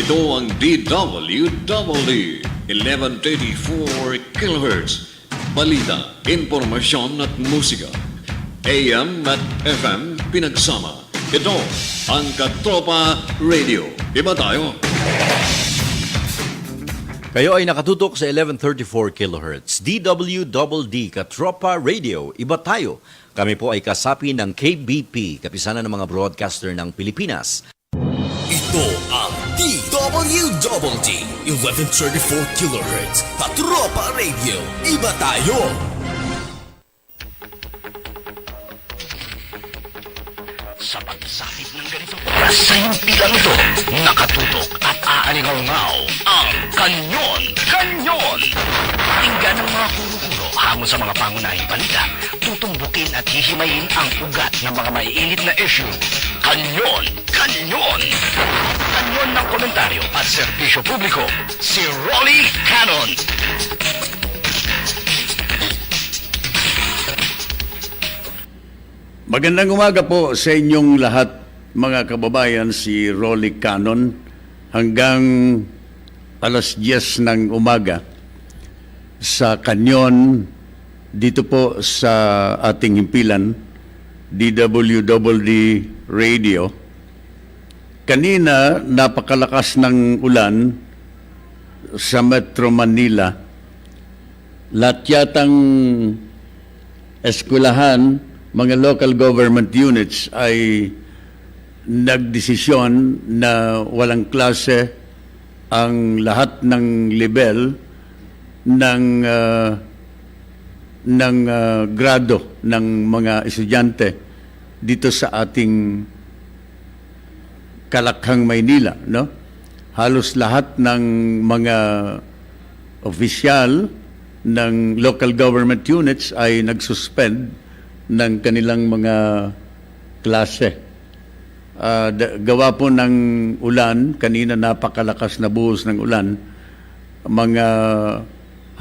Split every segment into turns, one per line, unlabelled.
Ito ang DWDD 1134 kHz. Balita, impormasyon at musika. AM at FM pinagsama. Ito ang Katropa Radio. Iba tayo.
Kayo ay nakatutok sa 1134 kHz. DWDD Katropa Radio. Iba tayo. Kami po ay kasapi ng KBP, kapisanan ng mga broadcaster ng Pilipinas.
Ito ang DWDD 1134 kHz Katropa Radio. Iba tayo!
Sa pagsapit ng ganito, sa himpilang ito, nakatutok at aalingaw-ngaw ang Kanyon! Kanyon! Pakinggan ng mga kuro-kuro hamon sa mga pangunahing balita, tutumbukin at hihimayin ang ugat ng mga maiinit na issue. Kanyon! Kanyon! Kanyon ng komentaryo at serbisyo publiko, si Rolly Canon.
Magandang umaga po sa inyong lahat, mga kababayan. Si Rolly Canon hanggang alas 10 ng umaga sa Kanyon dito po sa ating himpilan, DWDD Radio. Kanina, napakalakas ng ulan sa Metro Manila. Lahat yatang eskwelahan, mga local government units ay nagdesisyon na walang klase ang lahat ng level ng grado ng mga estudyante dito sa ating Kalakhang, Maynila, no? Halos lahat ng mga opisyal ng local government units ay nagsuspend ng kanilang mga klase. Gawa po ng ulan, kanina napakalakas na buhos ng ulan, mga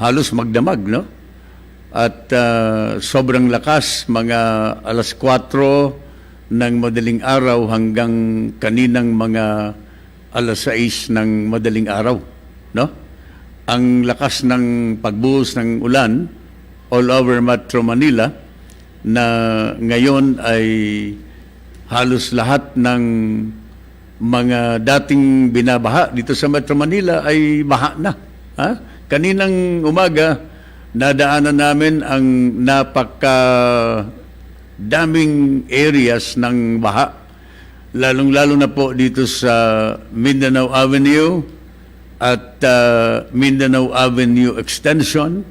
halos magdamag, no? At sobrang lakas, mga alas 4 ng madaling araw hanggang kaninang mga alas 6 ng madaling araw, no? Ang lakas ng pagbuhos ng ulan all over Metro Manila, na ngayon ay halos lahat ng mga dating binabaha dito sa Metro Manila ay baha na. Ha? Kaninang umaga, nadaanan namin ang daming areas ng baha. Lalong-lalo na po dito sa Mindanao Avenue at Mindanao Avenue Extension.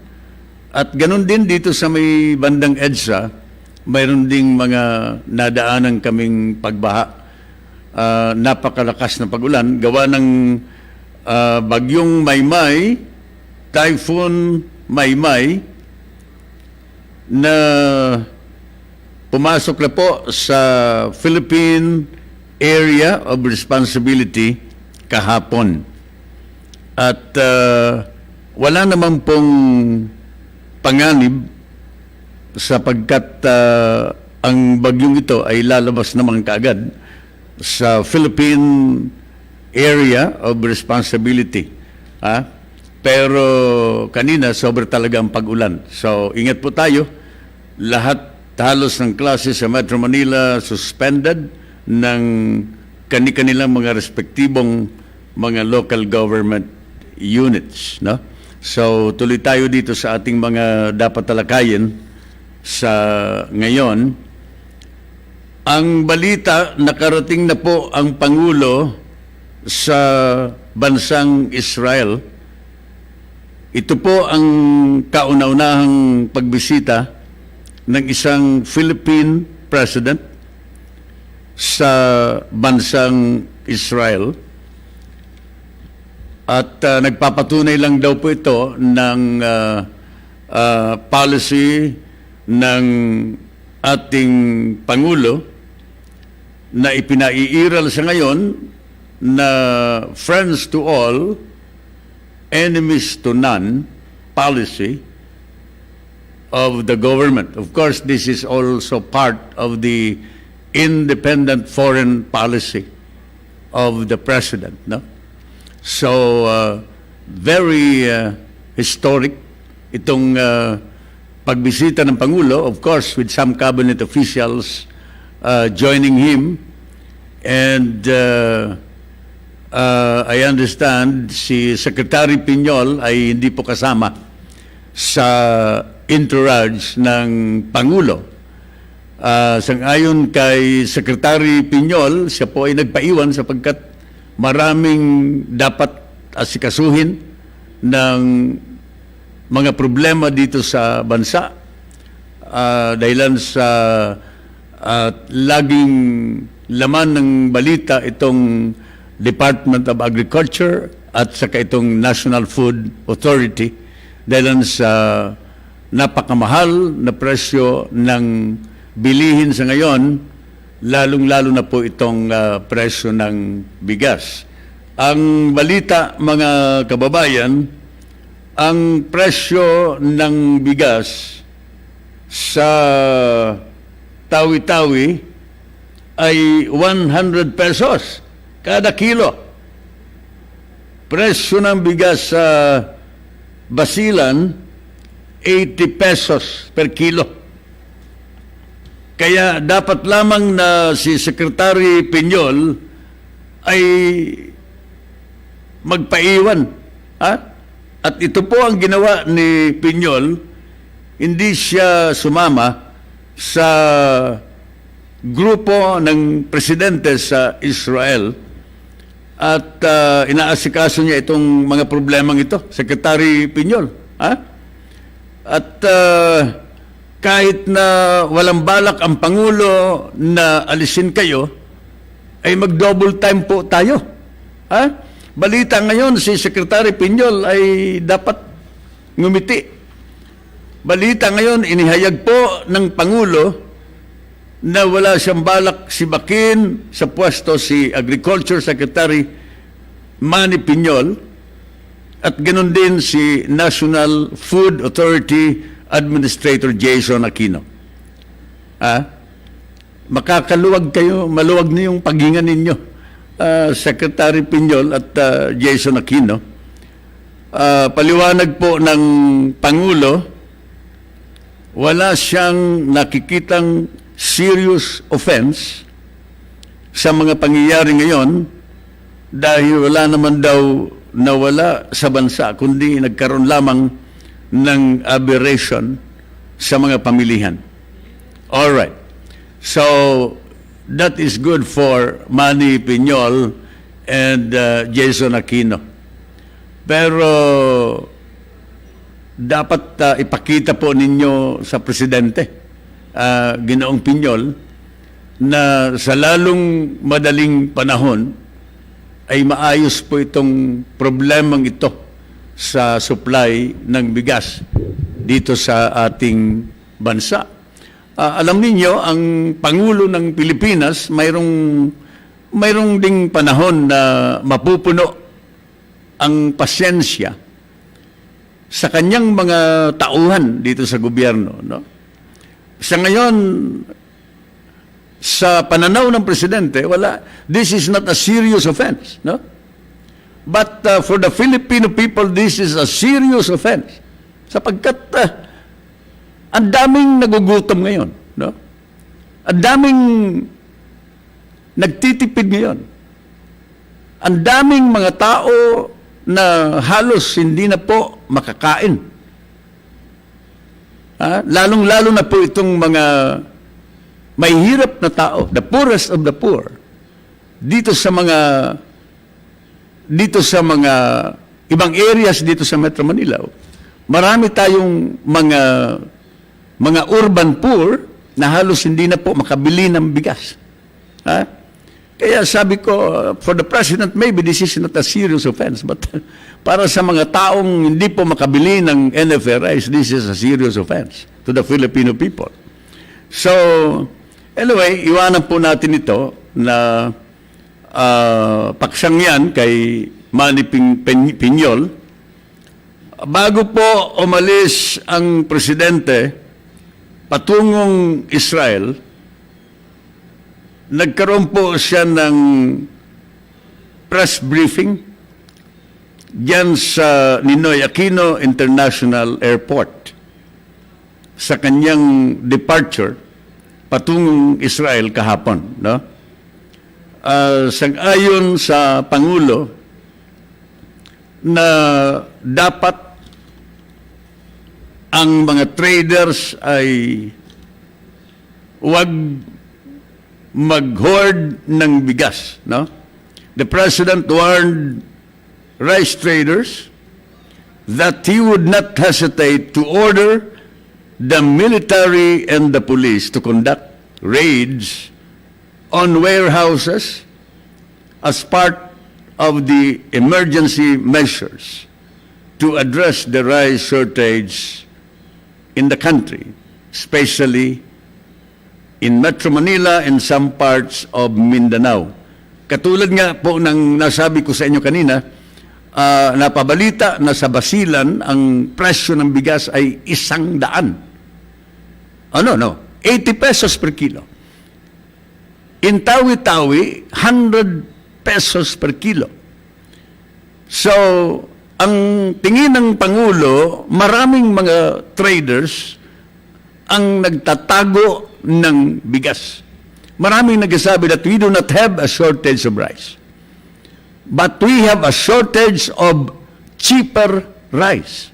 At ganun din dito sa may bandang EDSA, mayroon ding mga nadaanan kaming pagbaha. Napakalakas na pag-ulan. Gawa ng bagyong Maymay, Typhoon Maymay, na pumasok na po sa Philippine Area of Responsibility kahapon. At wala naman pong panganib sapagkat ang bagyong ito ay lalabas naman kaagad sa Philippine Area of Responsibility. Pero kanina, sobra talaga ang pag-ulan. So, ingat po tayo. Lahat halos ng klase sa Metro Manila suspended ng kani-kanilang mga respektibong mga local government units. No? So, tuloy tayo dito sa ating mga dapat talakayin sa ngayon. Ang balita, nakarating na po ang Pangulo sa bansang Israel. Ito po ang kauna-unahang pagbisita ng isang Philippine President sa bansang Israel. At nagpapatunay lang daw po ito ng policy ng ating Pangulo na ipinaiiral sa ngayon na friends to all, enemies to none policy of the government. Of course, this is also part of the independent foreign policy of the President. No? So, very historic itong pagbisita ng Pangulo, of course, with some cabinet officials joining him. And I understand si Secretary Piñol ay hindi po kasama sa entourage ng Pangulo. Sangayon kay Secretary Piñol, siya po ay nagpaiwan sapagkat maraming dapat asikasuhin ng mga problema dito sa bansa. Dahilan sa laging laman ng balita itong Department of Agriculture at saka itong National Food Authority dahil sa napakamahal na presyo ng bilihin sa ngayon, lalong-lalo na po itong presyo ng bigas. Ang balita, mga kababayan, ang presyo ng bigas sa Tawi-Tawi ay 100 pesos kada kilo. Presyo ng bigas sa Basilan, 80 pesos per kilo. Kaya dapat lamang na si Secretary Piñol ay magpaiwan. At ito po ang ginawa ni Piñol, hindi siya sumama sa grupo ng presidente sa Israel at inaasikaso niya itong mga problemang ito, Secretary Piñol. At kahit na walang balak ang Pangulo na alisin kayo, ay mag-double time po tayo. Balita ngayon, si Secretary Piñol ay dapat ngumiti. Balita ngayon, inihayag po ng Pangulo na wala siyang balak sibakin sa pwesto si Agriculture Secretary Manny Piñol at ganoon din si National Food Authority Administrator Jason Aquino. Makakaluwag kayo, maluwag na yung paghinga ninyo, Secretary Piñol at Jason Aquino. Paliwanag po ng Pangulo, wala siyang nakikitang serious offense sa mga pangyayari ngayon dahil wala naman daw nawala sa bansa kundi nagkaroon lamang ng aberration sa mga pamilihan. All right. So that is good for Manny Piñol and Jason Aquino. Pero dapat ipakita po ninyo sa presidente, Ginoong Piñol, na sa lalong madaling panahon ay maayos po itong problemang ito sa supply ng bigas dito sa ating bansa. Alam niyo, ang Pangulo ng Pilipinas, mayroong ding panahon na mapupuno ang pasyensya sa kanyang mga tauhan dito sa gobyerno, no? Sa ngayon, sa pananaw ng presidente, this is not a serious offense, no? But for the Filipino people, this is a serious offense. Sapagkat ang daming nagugutom ngayon, no? Ang daming nagtitipid ngayon. Ang daming mga tao na halos hindi na po makakain. Lalong-lalo na po itong mga may hirap na tao, the poorest of the poor, dito sa mga ibang areas dito sa Metro Manila. Marami tayong mga urban poor na halos hindi na po makabili ng bigas. Kaya sabi ko, for the president, maybe this is not a serious offense, but para sa mga taong hindi po makabili ng NFRIs, this is a serious offense to the Filipino people. So, anyway, iwanan po natin ito na paksang yan kay Manny Piñol. Bago po umalis ang presidente patungong Israel, nagkaroon po siya ng press briefing diyan sa Ninoy Aquino International Airport sa kanyang departure patungong Israel kahapon, no? Sang-ayon sa Pangulo na dapat ang mga traders ay huwag mag-hoard ng bigas, no? The President warned rice traders that he would not hesitate to order the military and the police to conduct raids on warehouses as part of the emergency measures to address the rice shortage in the country, especially in Metro Manila and some parts of Mindanao. Katulad nga po ng nasabi ko sa inyo kanina, napabalita na sa Basilan ang presyo ng bigas ay 100. 80 pesos per kilo. In Tawi-Tawi, 100 pesos per kilo. So, ang tingin ng Pangulo, maraming mga traders ang nagtatago ng bigas. Maraming nagsasabi that we do not have a shortage of rice. But we have a shortage of cheaper rice.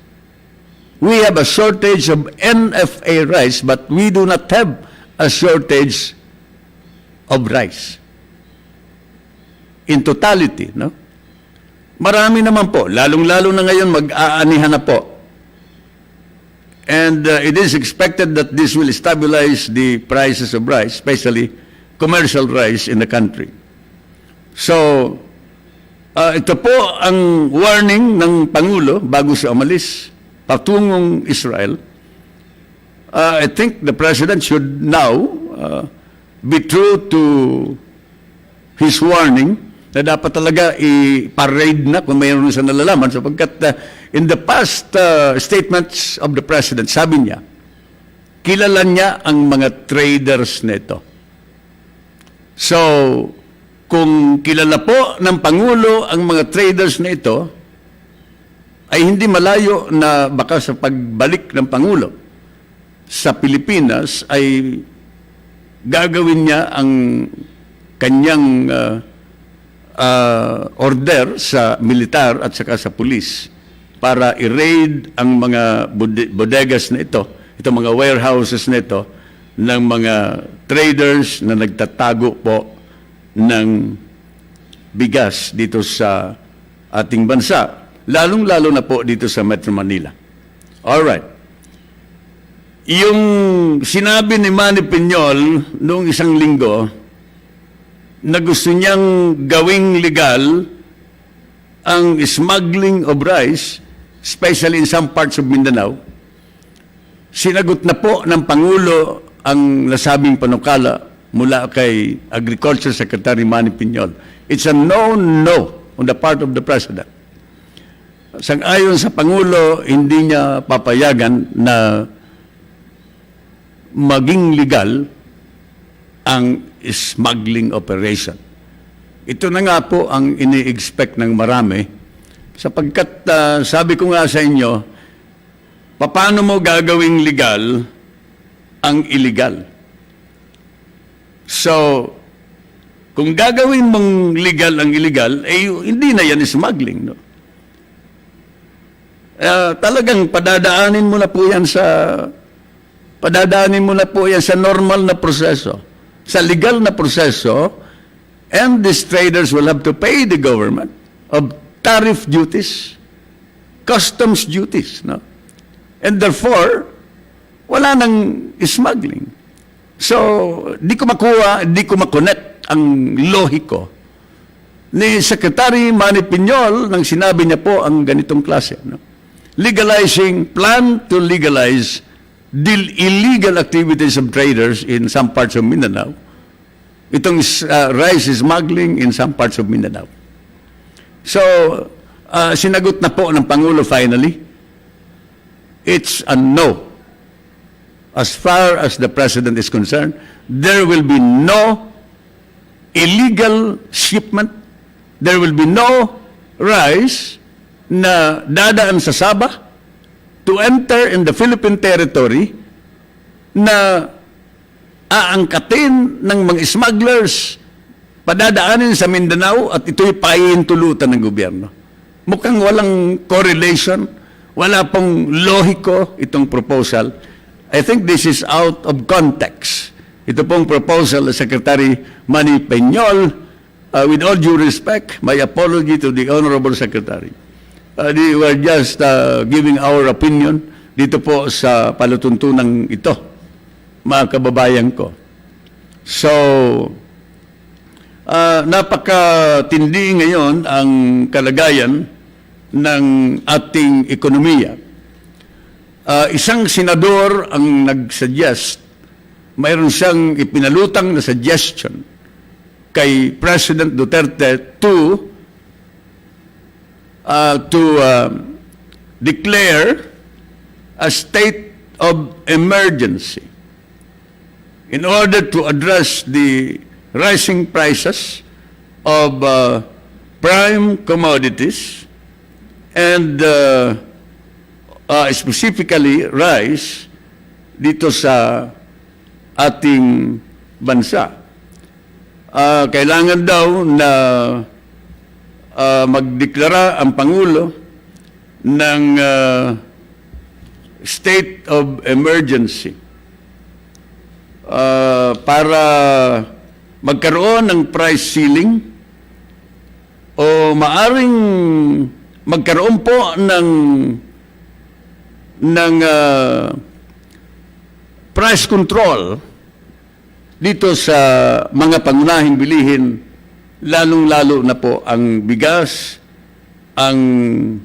We have a shortage of NFA rice, but we do not have a shortage of rice. In totality, no? Marami naman po, lalong-lalo na ngayon mag-aanihan na po. And it is expected that this will stabilize the prices of rice, especially commercial rice in the country. So, ito po ang warning ng Pangulo bago siya umalis patungong Israel. I think the President should now be true to his warning na dapat talaga i-parade na kung mayroon sa nalalaman sapagkat in the past statements of the President, sabi niya, kilala niya ang mga traders nito. So, kung kilala po ng Pangulo ang mga traders na ito, ay hindi malayo na baka sa pagbalik ng Pangulo sa Pilipinas ay gagawin niya ang kanyang order sa militar at saka sa pulis para i-raid ang mga bodegas na ito, itong mga warehouses na ito, ng mga traders na nagtatago po ng bigas dito sa ating bansa, lalong-lalo na po dito sa Metro Manila. Alright. Yung sinabi ni Manny Piñol noong isang linggo na gusto niyang gawing legal ang smuggling of rice, especially in some parts of Mindanao, sinagot na po ng Pangulo ang nasabing panukala mula kay Agriculture Secretary Manny Piñol. It's a no-no on the part of the President. Sang-ayon sa Pangulo, hindi niya papayagan na maging legal ang smuggling operation. Ito na nga po ang ini-expect ng marami sapagkat sabi ko nga sa inyo, paano mo gagawing legal ang illegal? So, kung gagawin mong legal ang illegal, eh hindi na yan smuggling, no? Talagang padadaanin mo na po yan sa normal na proseso, sa legal na proseso, and these traders will have to pay the government of tariff duties, customs duties, no? And therefore, wala nang smuggling. So, di ko makonect ang lohiko ni Secretary Manny Piñol nang sinabi niya po ang ganitong klase, no? Plan to legalize the illegal activities of traders in some parts of Mindanao. Itong rice smuggling in some parts of Mindanao. So, sinagot na po ng Pangulo finally, it's a no. As far as the President is concerned, there will be no illegal shipment. There will be no rice na dadaan sa Sabah to enter in the Philippine territory na aangkatin ng mga smugglers, padadaanin sa Mindanao at ito'y pahihintulutan ng gobyerno. Mukhang walang correlation, wala pong lohiko itong proposal. I think this is out of context. Ito pong proposal ng Secretary Manny Peñol, with all due respect, my apology to the Honorable Secretary. We were just giving our opinion dito po sa palatuntunang ito, mga kababayan ko. So, napakatindi ngayon ang kalagayan ng ating ekonomiya. Isang senador ang nag-suggest, mayroon siyang ipinalutang na suggestion kay President Duterte to declare a state of emergency in order to address the rising prices of prime commodities and specifically rice dito sa ating bansa. Kailangan daw na magdeklara ang Pangulo ng state of emergency para magkaroon ng price ceiling o maaring magkaroon po ng price control dito sa mga pangunahing bilihin, lalong-lalo na po ang bigas, ang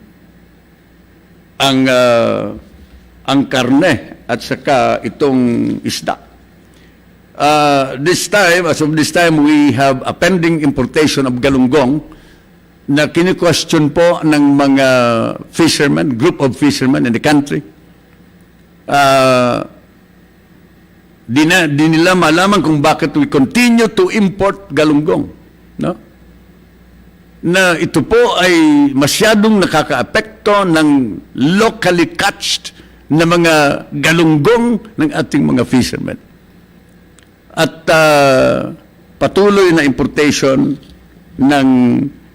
karne at saka itong isda. As of this time, we have a pending importation of galunggong na kini-question po ng mga fishermen, group of fishermen in the country. Di nila malaman kung bakit we continue to import galunggong. No? Na ito po ay masyadong nakaka-apekto ng locally catched na mga galunggong ng ating mga fishermen. At patuloy na importation ng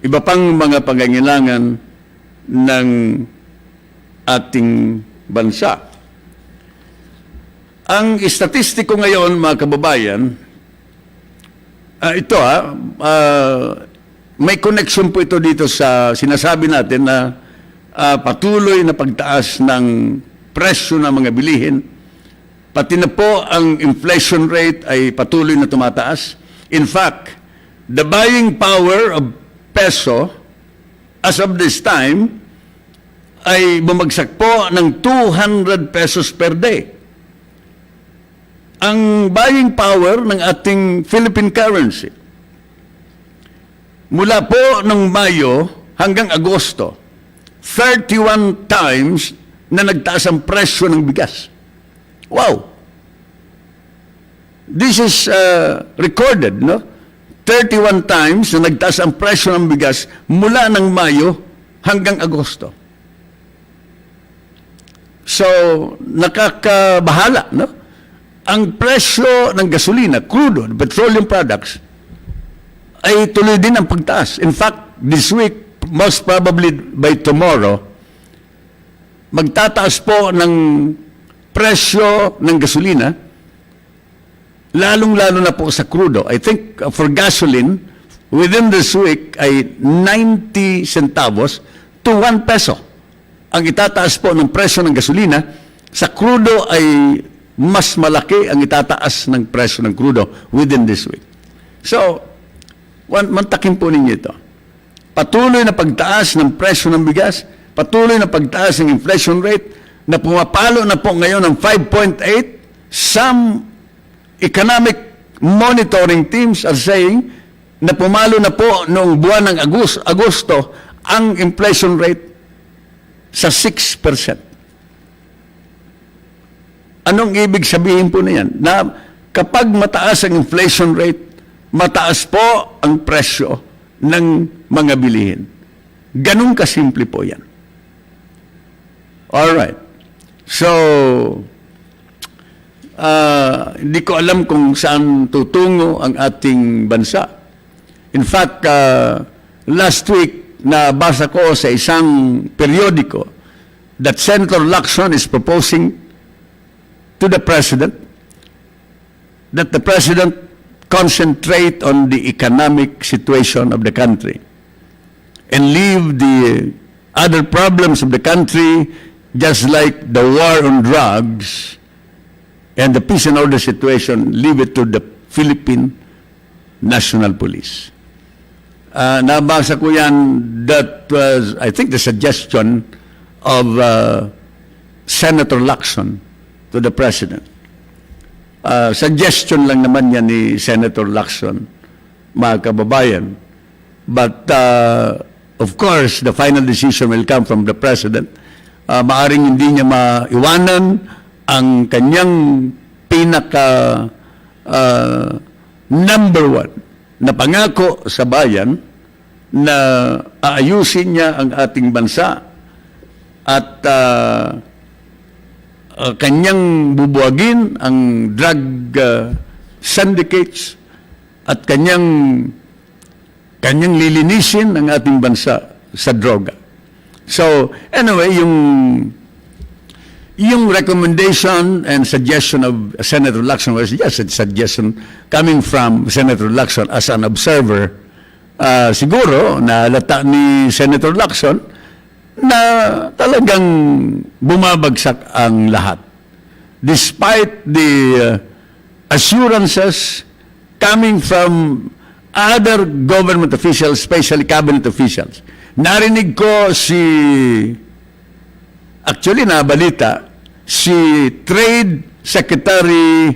iba pang mga pangangailangan ng ating bansa. Ang istatistiko ngayon, mga kababayan, may connection po ito dito sa sinasabi natin na patuloy na pagtaas ng presyo ng mga bilihin. Pati na po ang inflation rate ay patuloy na tumataas. In fact, the buying power of peso as of this time ay bumagsak po ng 200 pesos per day. Ang buying power ng ating Philippine currency mula po ng Mayo hanggang Agosto, 31 times na nagtaas ang presyo ng bigas. Wow! This is recorded, no? 31 times na nagtaas ang presyo ng bigas mula ng Mayo hanggang Agosto. So, nakakabahala, no? Ang presyo ng gasolina, crude, petroleum products, ay tuloy din ang pagtaas. In fact, this week, most probably by tomorrow, magtataas po ng presyo ng gasolina, lalong-lalo na po sa crudo. I think for gasoline, within this week ay 90 centavos to 1 peso. Ang itataas po ng presyo ng gasolina, sa crudo ay mas malaki ang itataas ng presyo ng crudo within this week. So, mantakin po ninyo ito. Patuloy na pagtaas ng presyo ng bigas, patuloy na pagtaas ng inflation rate na pumapalo na po ngayon ng 5.8. Some economic monitoring teams are saying na pumalo na po noong buwan ng Agosto ang inflation rate sa 6%. Anong ibig sabihin po na yan? Na kapag mataas ang inflation rate, mataas po ang presyo ng mga bilihin. Ganun kasimple po yan. All right. So, hindi ko alam kung saan tutungo ang ating bansa. In fact, last week, nabasa ko sa isang periodiko that Senator Lacson is proposing to the President that the President concentrate on the economic situation of the country and leave the other problems of the country, just like the war on drugs and the peace and order situation, leave it to the Philippine National Police. Nabasa ko yan, that was, I think, the suggestion of Senator Lacson to the President. Suggestion lang naman yan ni Senator Lacson, mga kababayan. But, of course, the final decision will come from the President. Maaring hindi niya maiwanan ang kanyang pinaka number one na pangako sa bayan na aayusin niya ang ating bansa at kanyang bubuwagin ang drug syndicates at kanyang lilinisin ang ating bansa sa droga. So, anyway, yung recommendation and suggestion of Senator Lacson was just a suggestion coming from Senator Lacson as an observer. Siguro, nalata ni Senator Lacson na talagang bumabagsak ang lahat. Despite the assurances coming from other government officials, especially cabinet officials. Narinig ko actually nabalita, si Trade Secretary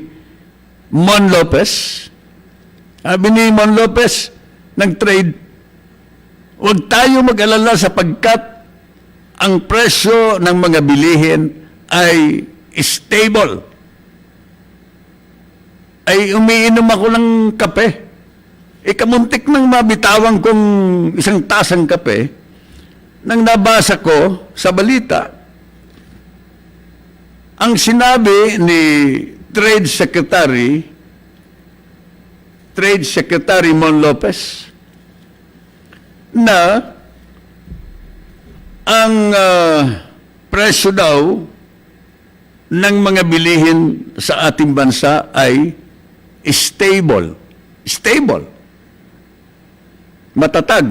Mon Lopez. Sabi ni Mon Lopez ng Trade, huwag tayo mag-alala sapagkat ang presyo ng mga bilihin ay stable. Ay umiinom ako ng kape. Kamuntik nang mabitawan kong isang tasang kape nang nabasa ko sa balita ang sinabi ni Trade Secretary Mon Lopez na ang presyo daw ng mga bilihin sa ating bansa ay stable. Stable. Matatag.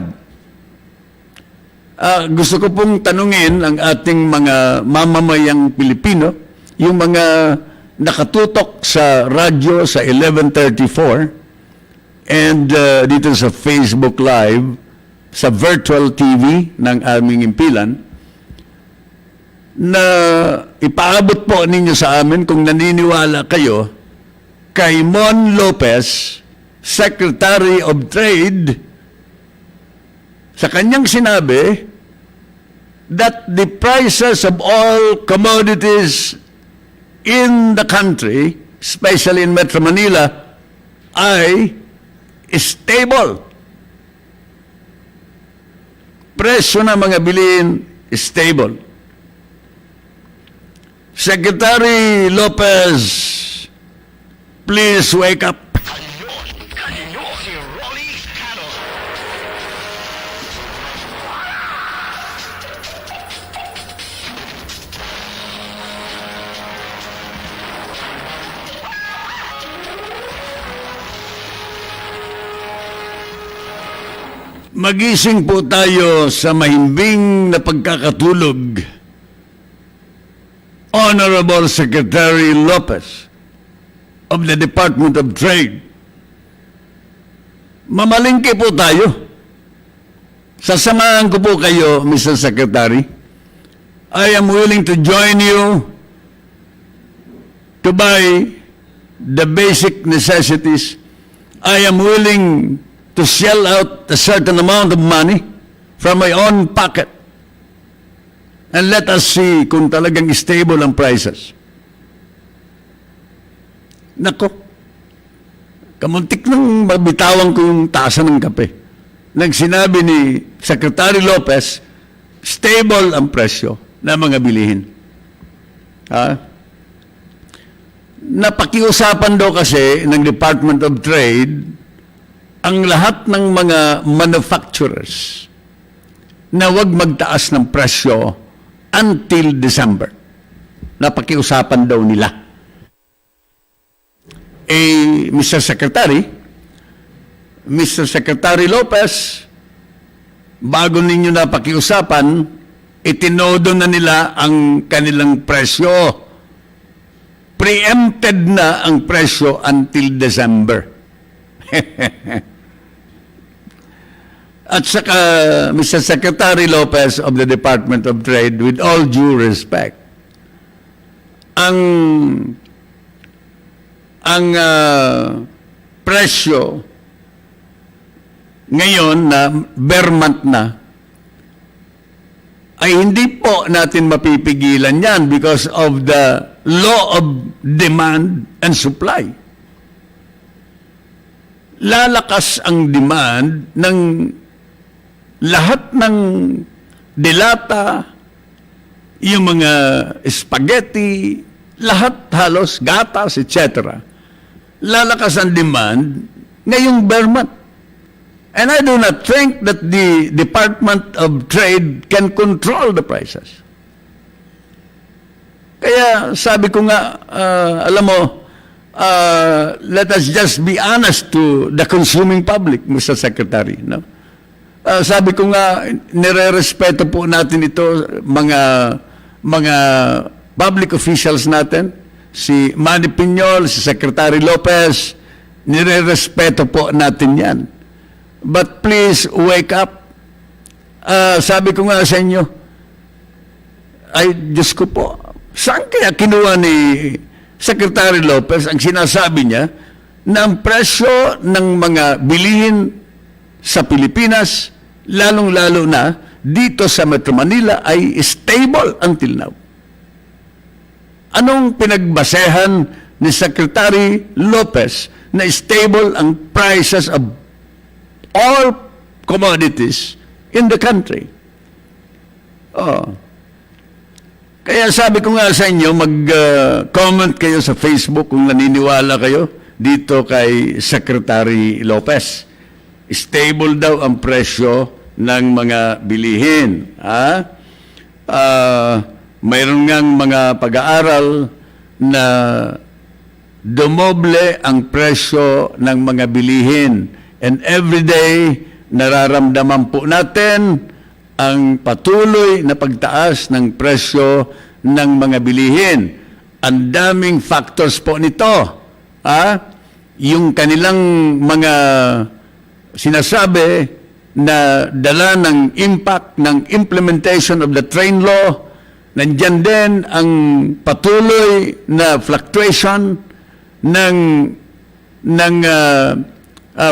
Gusto ko pong tanungin ang ating mga mamamayang Pilipino, yung mga nakatutok sa radyo sa 1134 and dito sa Facebook Live, sa virtual TV ng aming impilan, na ipaabot po ninyo sa amin kung naniniwala kayo kay Mon Lopez, Secretary of Trade, sa kanyang sinabi that the prices of all commodities in the country, especially in Metro Manila, ay stable. Presyo ng mga bilihin, stable. Secretary Lopez, please wake up.
Kanyon, si Rolly Canon.
Magising po tayo sa mahimbing na pagkakatulog. Honorable Secretary Lopez of the Department of Trade. Mamalingki po tayo. Sasamahan ko po kayo, Mr. Secretary. I am willing to join you to buy the basic necessities. I am willing to shell out a certain amount of money from my own pocket. And let us see kung talagang stable ang prices. Nako, kamuntik nang mabitawan ko yung tasa ng kape. Nang sinabi ni Secretary Lopez, stable ang presyo ng mga bilihin. Napakiusapan daw kasi ng Department of Trade ang lahat ng mga manufacturers na wag magtaas ng presyo until December. Napakiusapan daw nila. Mr. Secretary Lopez, bago ninyo napakiusapan, itinodo na nila ang kanilang presyo. Preempted na ang presyo until December. At saka, Mr. Secretary Lopez of the Department of Trade, with all due respect, ang presyo ngayon na bare month na, ay hindi po natin mapipigilan yan because of the law of demand and supply. Lalakas ang demand ng lahat ng delata, yung mga spaghetti, lahat halos, gatas, etc. Lalakas ang demand ngayong bare month. And I do not think that the Department of Trade can control the prices. Kaya sabi ko nga, alam mo, let us just be honest to the consuming public, Mr. Secretary. No? Sabi ko nga, nire-respeto po natin ito, mga public officials natin, si Manny Piñol, si Secretary Lopez, nire-respeto po natin yan. But please, wake up. Sabi ko nga sa inyo, ay, Diyos ko po, saan kaya kinuha ni Secretary Lopez ang sinasabi niya na ang presyo ng mga bilihin sa Pilipinas, lalong-lalo na dito sa Metro Manila, ay stable until now? Anong pinagbasehan ni Secretary Lopez na stable ang prices of all commodities in the country? Kaya sabi ko nga sa inyo, mag-comment kayo sa Facebook kung naniniwala kayo dito kay Secretary Lopez. Stable daw ang presyo ng mga bilihin. Mayroon ngang mga pag-aaral na dumoble ang presyo ng mga bilihin. And every day, nararamdaman po natin ang patuloy na pagtaas ng presyo ng mga bilihin. Ang daming factors po nito. Yung kanilang mga sinasabi na dala ng impact ng implementation of the train law, nandiyan din ang patuloy na fluctuation ng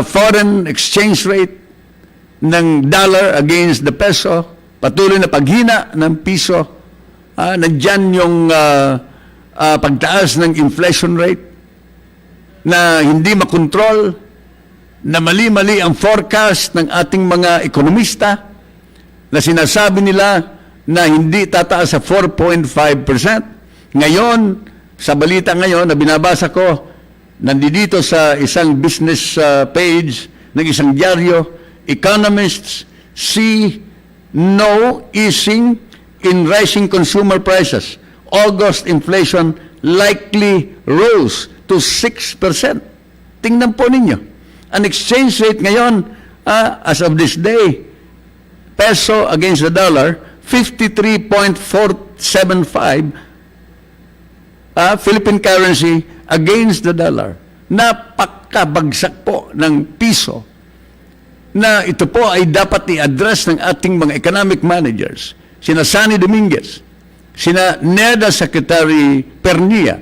foreign exchange rate ng dollar against the peso, patuloy na paghina ng piso, nandiyan yung pagtaas ng inflation rate na hindi makontrol, na mali-mali ang forecast ng ating mga ekonomista na sinasabi nila na hindi tataas sa 4.5%. Ngayon, sa balita ngayon na binabasa ko, nandito sa isang business page ng isang dyaryo, economists see no easing in rising consumer prices. August inflation likely rose to 6%. Tingnan po ninyo. Ang exchange rate ngayon, as of this day, peso against the dollar, 53.475, Philippine currency against the dollar. Napakabagsak po ng piso na ito po ay dapat i-address ng ating mga economic managers. Sina Sunny Dominguez, sina NEDA Secretary Pernia,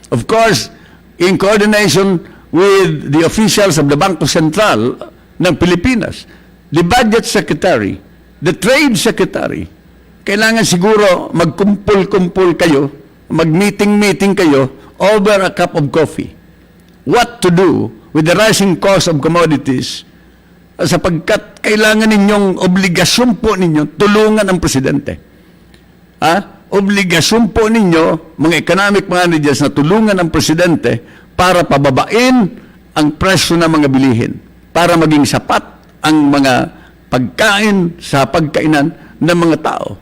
of course, in coordination with the officials of the Bangko Sentral ng Pilipinas, the Budget Secretary, the Trade Secretary. Kailangan siguro magkumpul-kumpul kayo, mag-meeting-meeting kayo over a cup of coffee. What to do with the rising cost of commodities, sapagkat kailangan ninyong obligasyon po ninyo tulungan ang presidente. obligasyon po ninyo, mga economic managers, na tulungan ang presidente para pababain ang presyo ng mga bilihin, para maging sapat ang mga pagkain sa pagkainan ng mga tao.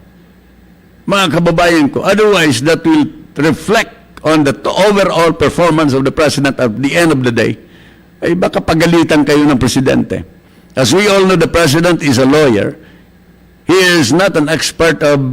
Mga kababayan ko, otherwise that will reflect on the overall performance of the president at the end of the day. Ay baka pagalitan kayo ng presidente. As we all know, the president is a lawyer. He is not an expert of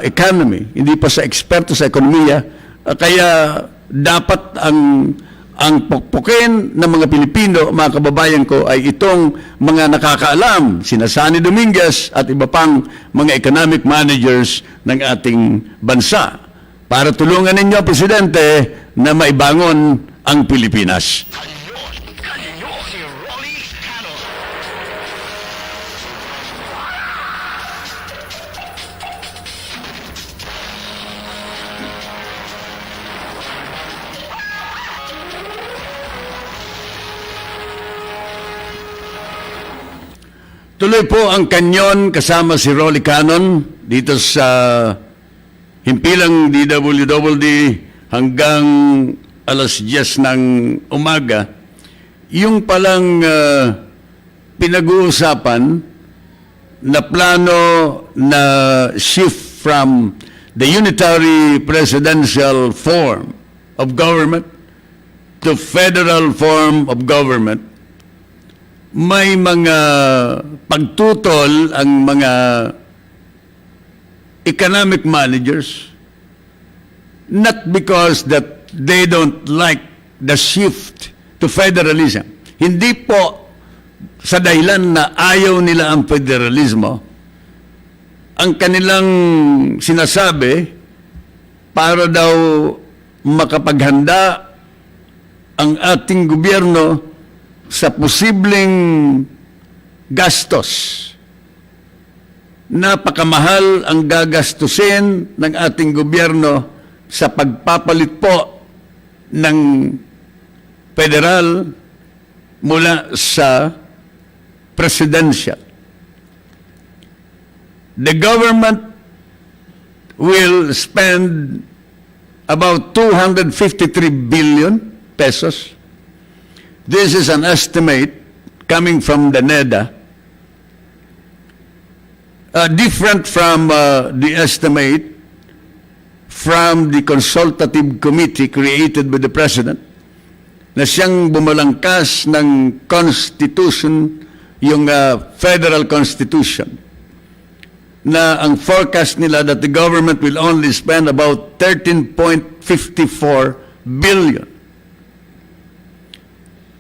economy. Hindi pa sa eksperto sa ekonomiya. Kaya dapat ang pukpukin ng mga Pilipino, mga kababayan ko, ay itong mga nakakaalam, sina Sunny Dominguez at iba pang mga economic managers ng ating bansa para tulungan ninyo, Presidente, na maibangon ang Pilipinas.
Kanyon, si Rolly Canon.
Tuloy po ang Kanyon kasama si Rolly Canon dito sa himpilang DWDD hanggang alas 10 ng umaga. Yung palang pinag-uusapan na plano na shift from the unitary presidential form of government to federal form of government, may mga pagtutol ang mga economic managers, not because that they don't like the shift to federalism. Hindi po sa dahilan na ayaw nila ang federalismo. Ang kanilang sinasabi, para daw makapaghanda ang ating gobyerno sa posibleng gastos. Napakamahal ang gagastusin ng ating gobyerno sa pagpapalit po ng federal mula sa presidential. The government will spend about 253 billion pesos. This is an estimate coming from the NEDA, different from the estimate from the consultative committee created by the President, na siyang bumalangkas ng Constitution, yung Federal Constitution, na ang forecast nila that the government will only spend about 13.54 billion.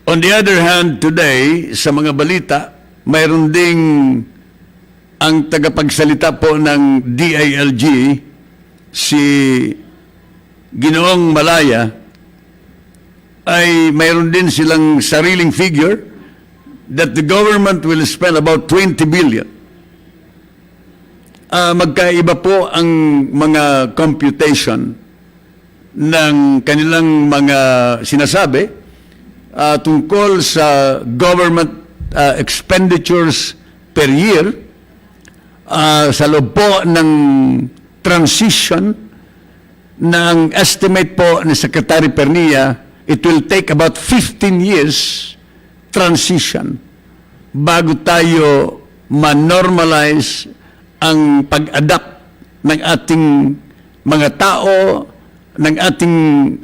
On the other hand, today, sa mga balita, mayroon ding ang tagapagsalita po ng DILG, si Ginoong Malaya, ay mayroon din silang sariling figure that the government will spend about 20 billion. Magkaiba po ang mga computation ng kanilang mga sinasabi tungkol sa government expenditures per year sa loob po ng transition. Na ang estimate po ni Secretary Pernia, it will take about 15 years transition bago tayo ma-normalize ang pag-adapt ng ating mga tao, ng ating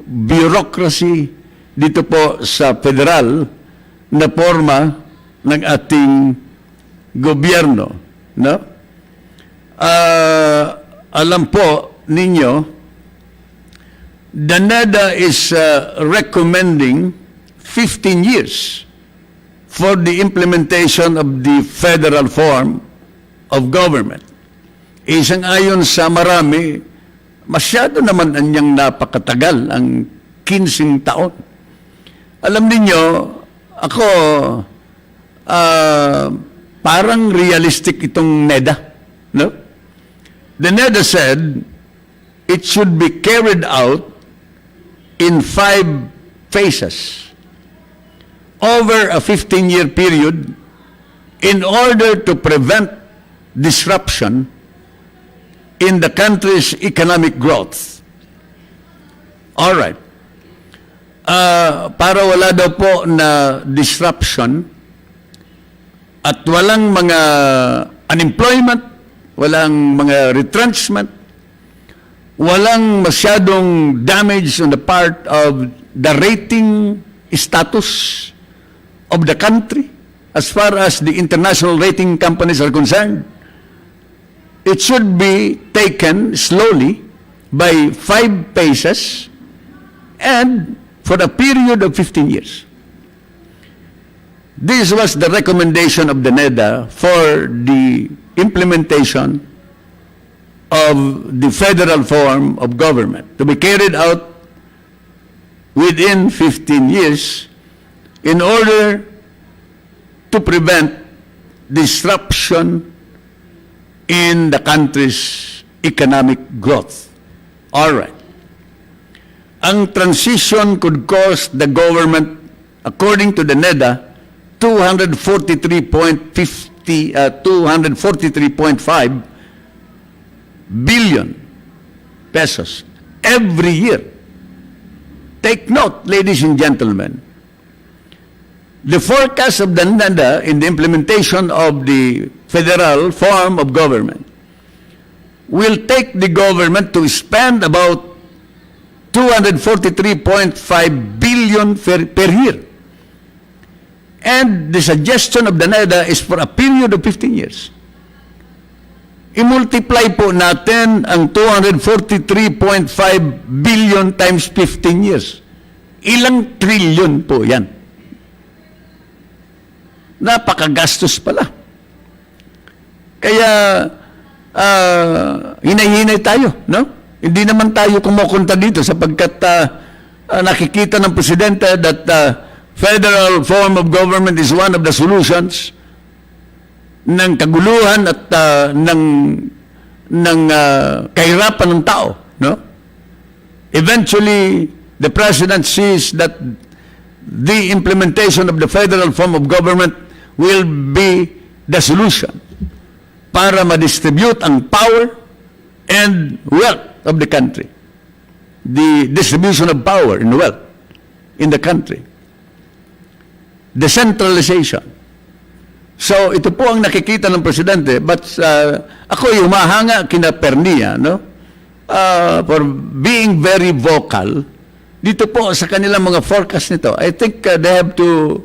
bureaucracy dito po sa federal na forma ng ating gobyerno. No? Alam po ninyo, the NEDA is recommending 15 years for the implementation of the federal form of government. Isang ayon sa marami, masyado naman anyang napakatagal, ang 15 taon. Alam niyo, ako, parang realistic itong NEDA. No? The NEDA said it should be carried out in 5 phases over a 15-year period in order to prevent disruption in the country's economic growth. All right. Para wala daw po na disruption at walang mga unemployment, walang mga retrenchment, walang masyadong damage on the part of the rating status of the country as far as the international rating companies are concerned, it should be taken slowly by 5 phases and for a period of 15 years. This was the recommendation of the NEDA for the implementation of the federal form of government to be carried out within 15 years in order to prevent disruption in the country's economic growth. All right. Ang transition could cost the government, according to the NEDA, 243.5 billion pesos every year. Take note, ladies and gentlemen, the forecast of the NEDA in the implementation of the federal form of government will take the government to spend about 243.5 billion per year. And the suggestion of the NEDA is for a period of 15 years. I-multiply po natin ang 243.5 billion times 15 years. Ilang trillion po yan? Napakagastos pala. Kaya, hinay-hinay tayo, no? Hindi naman tayo kumukunta dito sapagkat nakikita ng Presidente that federal form of government is one of the solutions ng kaguluhan at ng kahirapan ng tao, no? Eventually, the President sees that the implementation of the federal form of government will be the solution para ma-distribute ang power and wealth of the country. The distribution of power and wealth in the country. Decentralization. So, ito po ang nakikita ng Presidente, but ako humahanga kina Pernia, no? For being very vocal dito po sa kanilang mga forecast nito. I think they have to,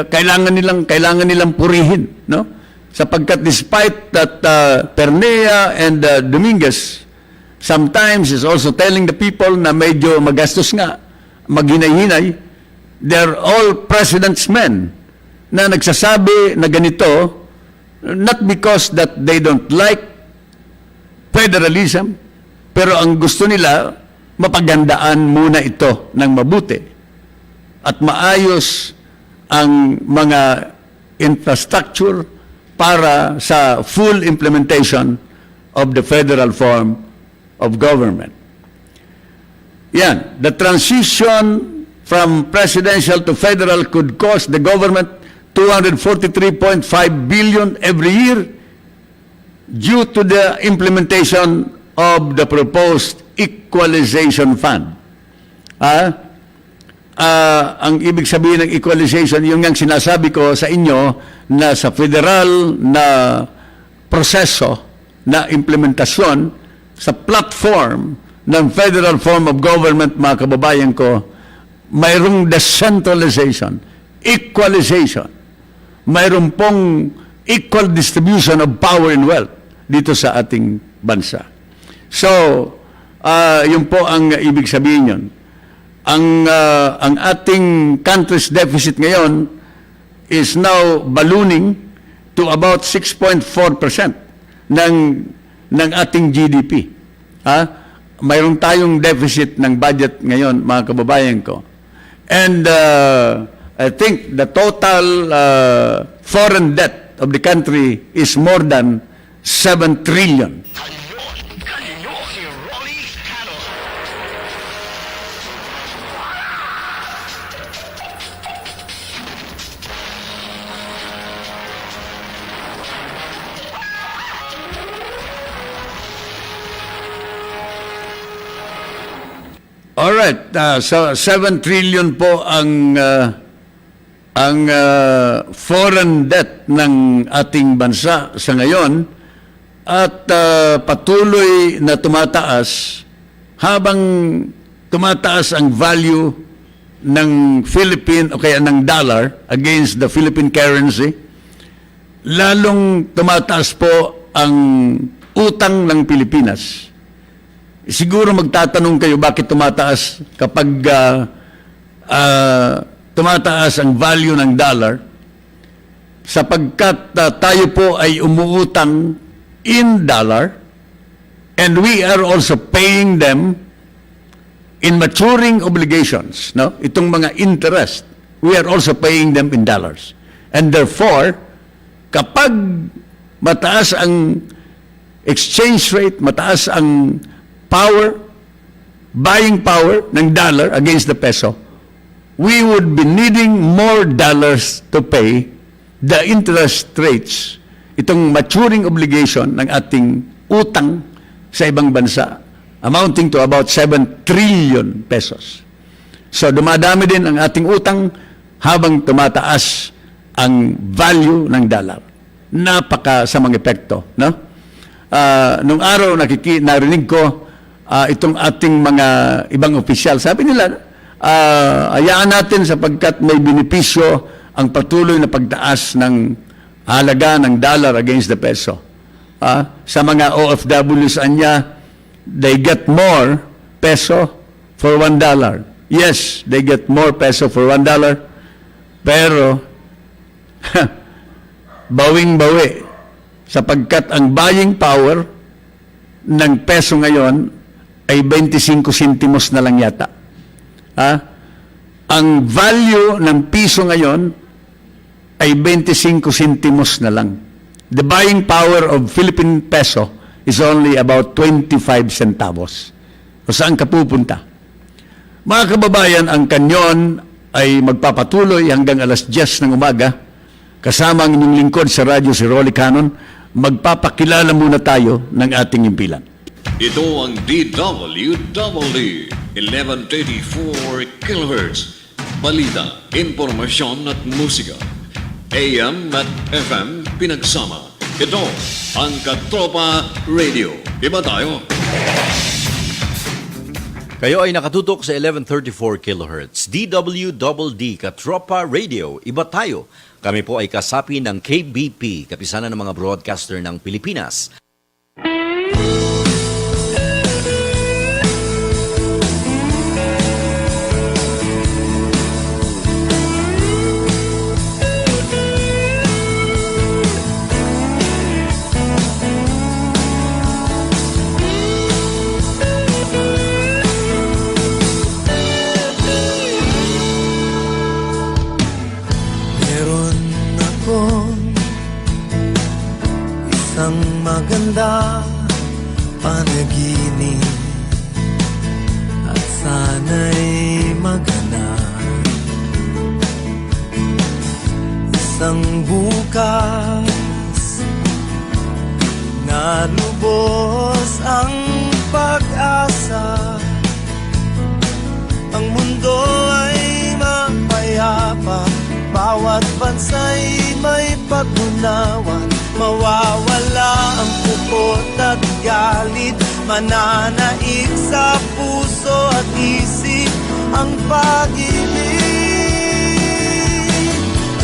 kailangan nilang purihin, no? Sapagkat despite that Pernia and Dominguez sometimes is also telling the people na medyo magastos nga, maghinay-hinay, they're all president's men na nagsasabi na ganito, not because that they don't like federalism, pero ang gusto nila, mapagandaan muna ito ng mabuti at maayos ang mga infrastructure para sa full implementation of the federal form of government. Yan, the transition from presidential to federal could cost the government 243.5 billion every year due to the implementation of the proposed equalization fund. Ang ibig sabihin ng equalization, yung ang sinasabi ko sa inyo na sa federal na proseso na implementasyon sa platform ng federal form of government, mga kababayan ko, mayroong decentralization, equalization, mayroon pong equal distribution of power and wealth dito sa ating bansa. So, yun po ang ibig sabihin yun. Ang ating country's deficit ngayon is now ballooning to about 6.4% ng ating GDP. Mayroon tayong deficit ng budget ngayon, mga kababayan ko. And I think the total foreign debt of the country is more than 7 trillion.
Kanyon si Rolly Canon.
Alright, so 7 trillion po ang foreign debt ng ating bansa sa ngayon at patuloy na tumataas habang tumataas ang value ng Philippine o kaya ng dollar against the Philippine currency, lalong tumataas po ang utang ng Pilipinas. Siguro magtatanong kayo bakit tumataas kapag tumataas ang value ng dollar, sapagkat tayo po ay umuutang in dollar and we are also paying them in maturing obligations, no? Itong mga interest, we are also paying them in dollars. And therefore, kapag mataas ang exchange rate, mataas ang buying power ng dollar against the peso, we would be needing more dollars to pay the interest rates, itong maturing obligation ng ating utang sa ibang bansa, amounting to about 7 trillion pesos. So dumadami din ang ating utang habang tumataas ang value ng dollar. Napakasamang epekto, no? Nung araw narinig ko itong ating mga ibang opisyal, sabi nila, hayaan natin sapagkat may benepisyo ang patuloy na pagtaas ng halaga ng dollar against the peso. Sa mga OFWs anya, they get more peso for $1. Yes, they get more peso for $1, pero bawing-bawi sapagkat ang buying power ng peso ngayon ay 25 sentimos na lang yata. Ang value ng piso ngayon ay 25 sentimos na lang. The buying power of Philippine peso is only about 25 centavos. O saan ka pupunta? Mga kababayan, ang Kanyon ay magpapatuloy hanggang alas 10 ng umaga. Kasama ang inyong lingkod sa radyo si Rolly Canon, magpapakilala muna tayo ng ating impilan.
Ito ang DWDD 1134 kHz. Balita, impormasyon at musika. AM at FM pinagsama. Ito ang Katropa Radio. Iba tayo.
Kayo ay nakatutok sa 1134 kHz. DWDD Katropa Radio. Iba tayo. Kami po ay kasapi ng KBP, Kapisanan ng mga Broadcaster ng Pilipinas.
Maganda panaginip at sana'y maganap. Isang bukas na lubos ang pag-asa. Ang mundo ay mapayapa, bawat bansa'y may pag-unawa. Mawawala ang pupot at galit, mananaig sa puso at isip ang pag-ibig.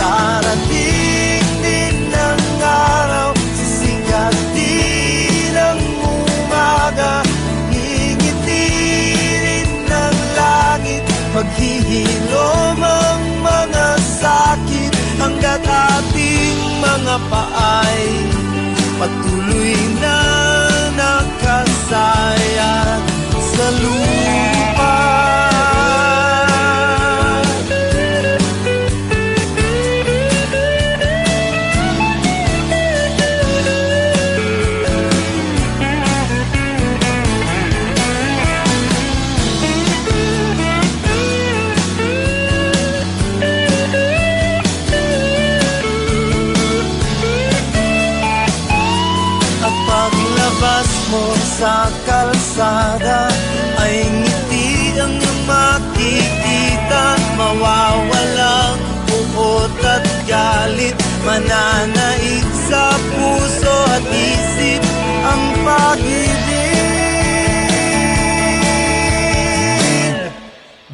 Darating din ang araw, sisikat din ang umaga, ngingitirin ng langit, maghihilom ang mga sakit, hanggat ating mga paay patuloy na nakasayat sa lupa. Mo sa kalsada ay ngiti ang iyong mawawalang puot at galit. Mananaig sa puso at isip ang pag-ibig.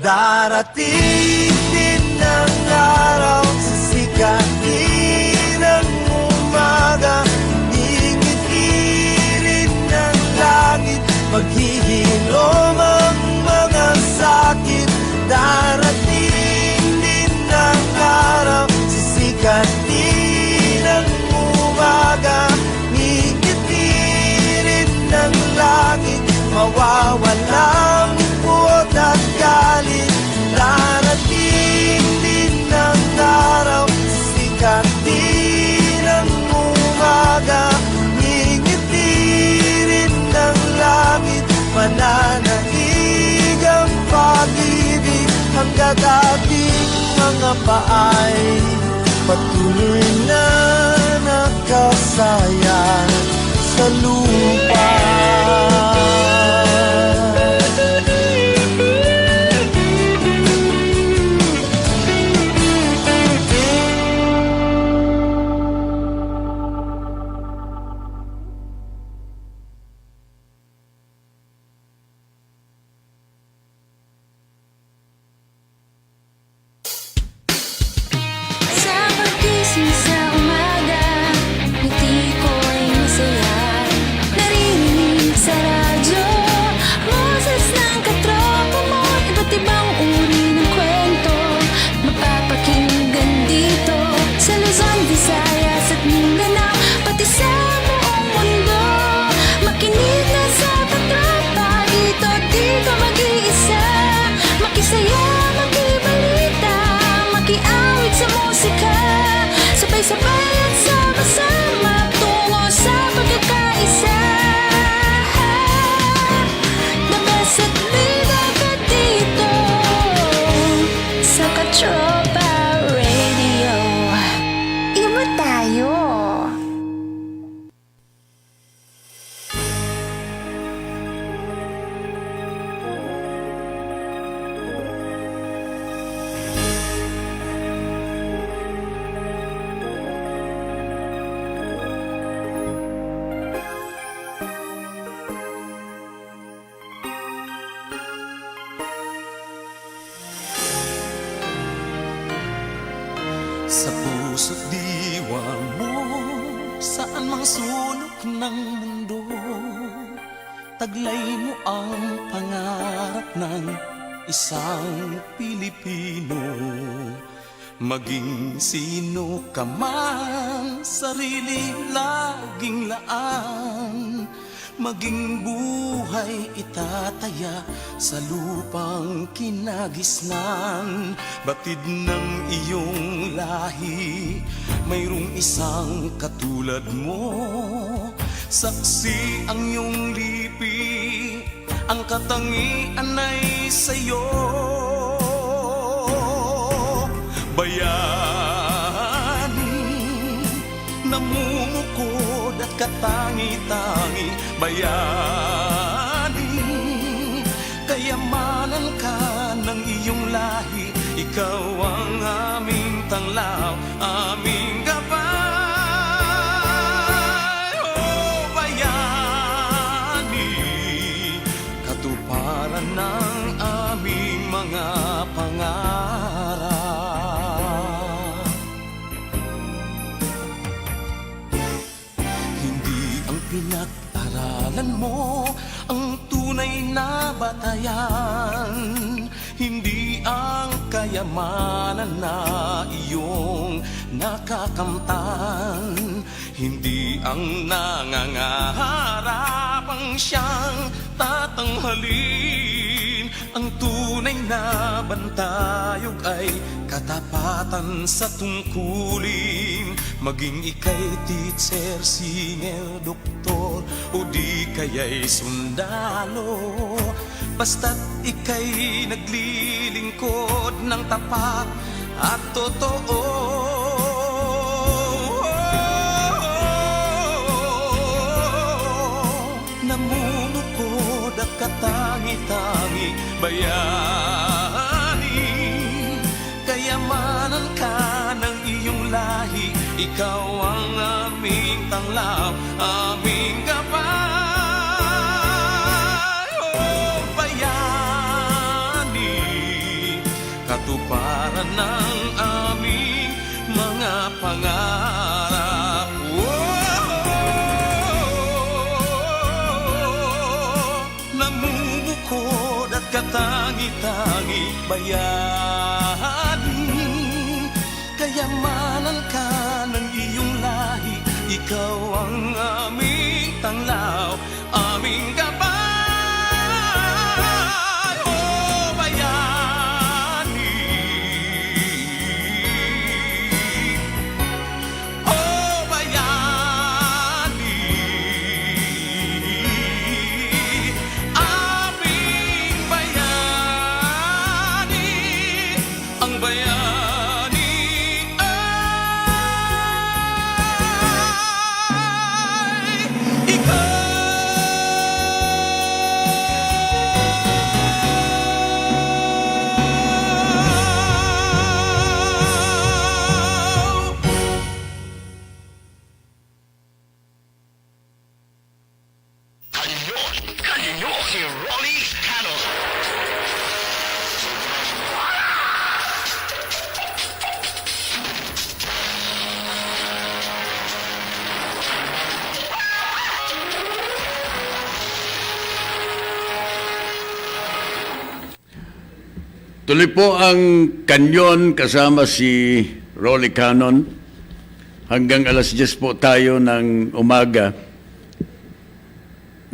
Darating din ang araw, sisikatin ang umaga. Ngingitirin ng langit, maghihilom ang mga sakit. Darating din ang araw, sisikatin ang umaga. Ngingitirin ng langit, mawawalang puot at galit. Darating din ang araw, sisikatin ang umaga. Ngingitirin ng langit, mananaig ang pag-ibig. Hanggat ating mga paay patuloy na nakasayang sa lupa.
Sa pagising sa umaga, ngiti ko'y masaya. Narinig sa radyo, boses ng katropa mo. Iba't ibang uri ng kwento, mapapakinggan dito. Sa Luzon, Visayas at Mindanao, pati sa buong mundo. Makinig na sa katropa, dito di ka mag-iisa. Makisaya, makibalita, makiawit sa musika. Sabay-sabay at sama-sama tungo sa pagkakaisa. The best at bida ka dito sa Katropa Radio. Iba tayo.
Sa puso't diwa mo, saan mang sulok ng mundo, taglay mo ang pangarap ng isang Pilipino. Maging sino ka man, sarili laging laan. Maging buhay itataya sa lupang kinagisnan. Batid ng iyong lahi, mayroong isang katulad mo. Saksi ang iyong lipi, ang katangian ay sa'yo. Bayani, namumukod at katangi-tangi. Bayani, kayamanan ka ng iyong lahi. Ikaw ang aming tanglaw, aming gabay. Oh, bayani, katuparan ng aming mga pangarap. Hindi ang pinag-aralan mo ang tunay na batayan. Hindi ang kayamanan na iyong nakakamtan. Hindi ang nangangarap ang siyang tatanghalin. Ang tunay na bantayog ay katapatan sa tungkulin. Maging ika'y teacher, singer, doktor, o di kaya'y sundalo. Basta't ika'y naglilingkod ng tapat at totoo. Namumukod at katangi-tangi. Bayani, Kayamanan ka ng iyong lahi, ikaw ang aming tanglaw, aming gabay. Oh, bayani, katuparan ng aming mga pangarap. Namumukod at katangi-tangi bayani, kayamanan ka ng iyong lahi, ikaw ang aming tanglaw, aming gabay. Oh, bayani, oh, bayani, aming bayani, ang bayani ay ikaw.
Kanyon, si Rolly Canon.
Tuloy po ang Kanyon kasama si Rolly Canon. Hanggang alas 10 po tayo ng umaga.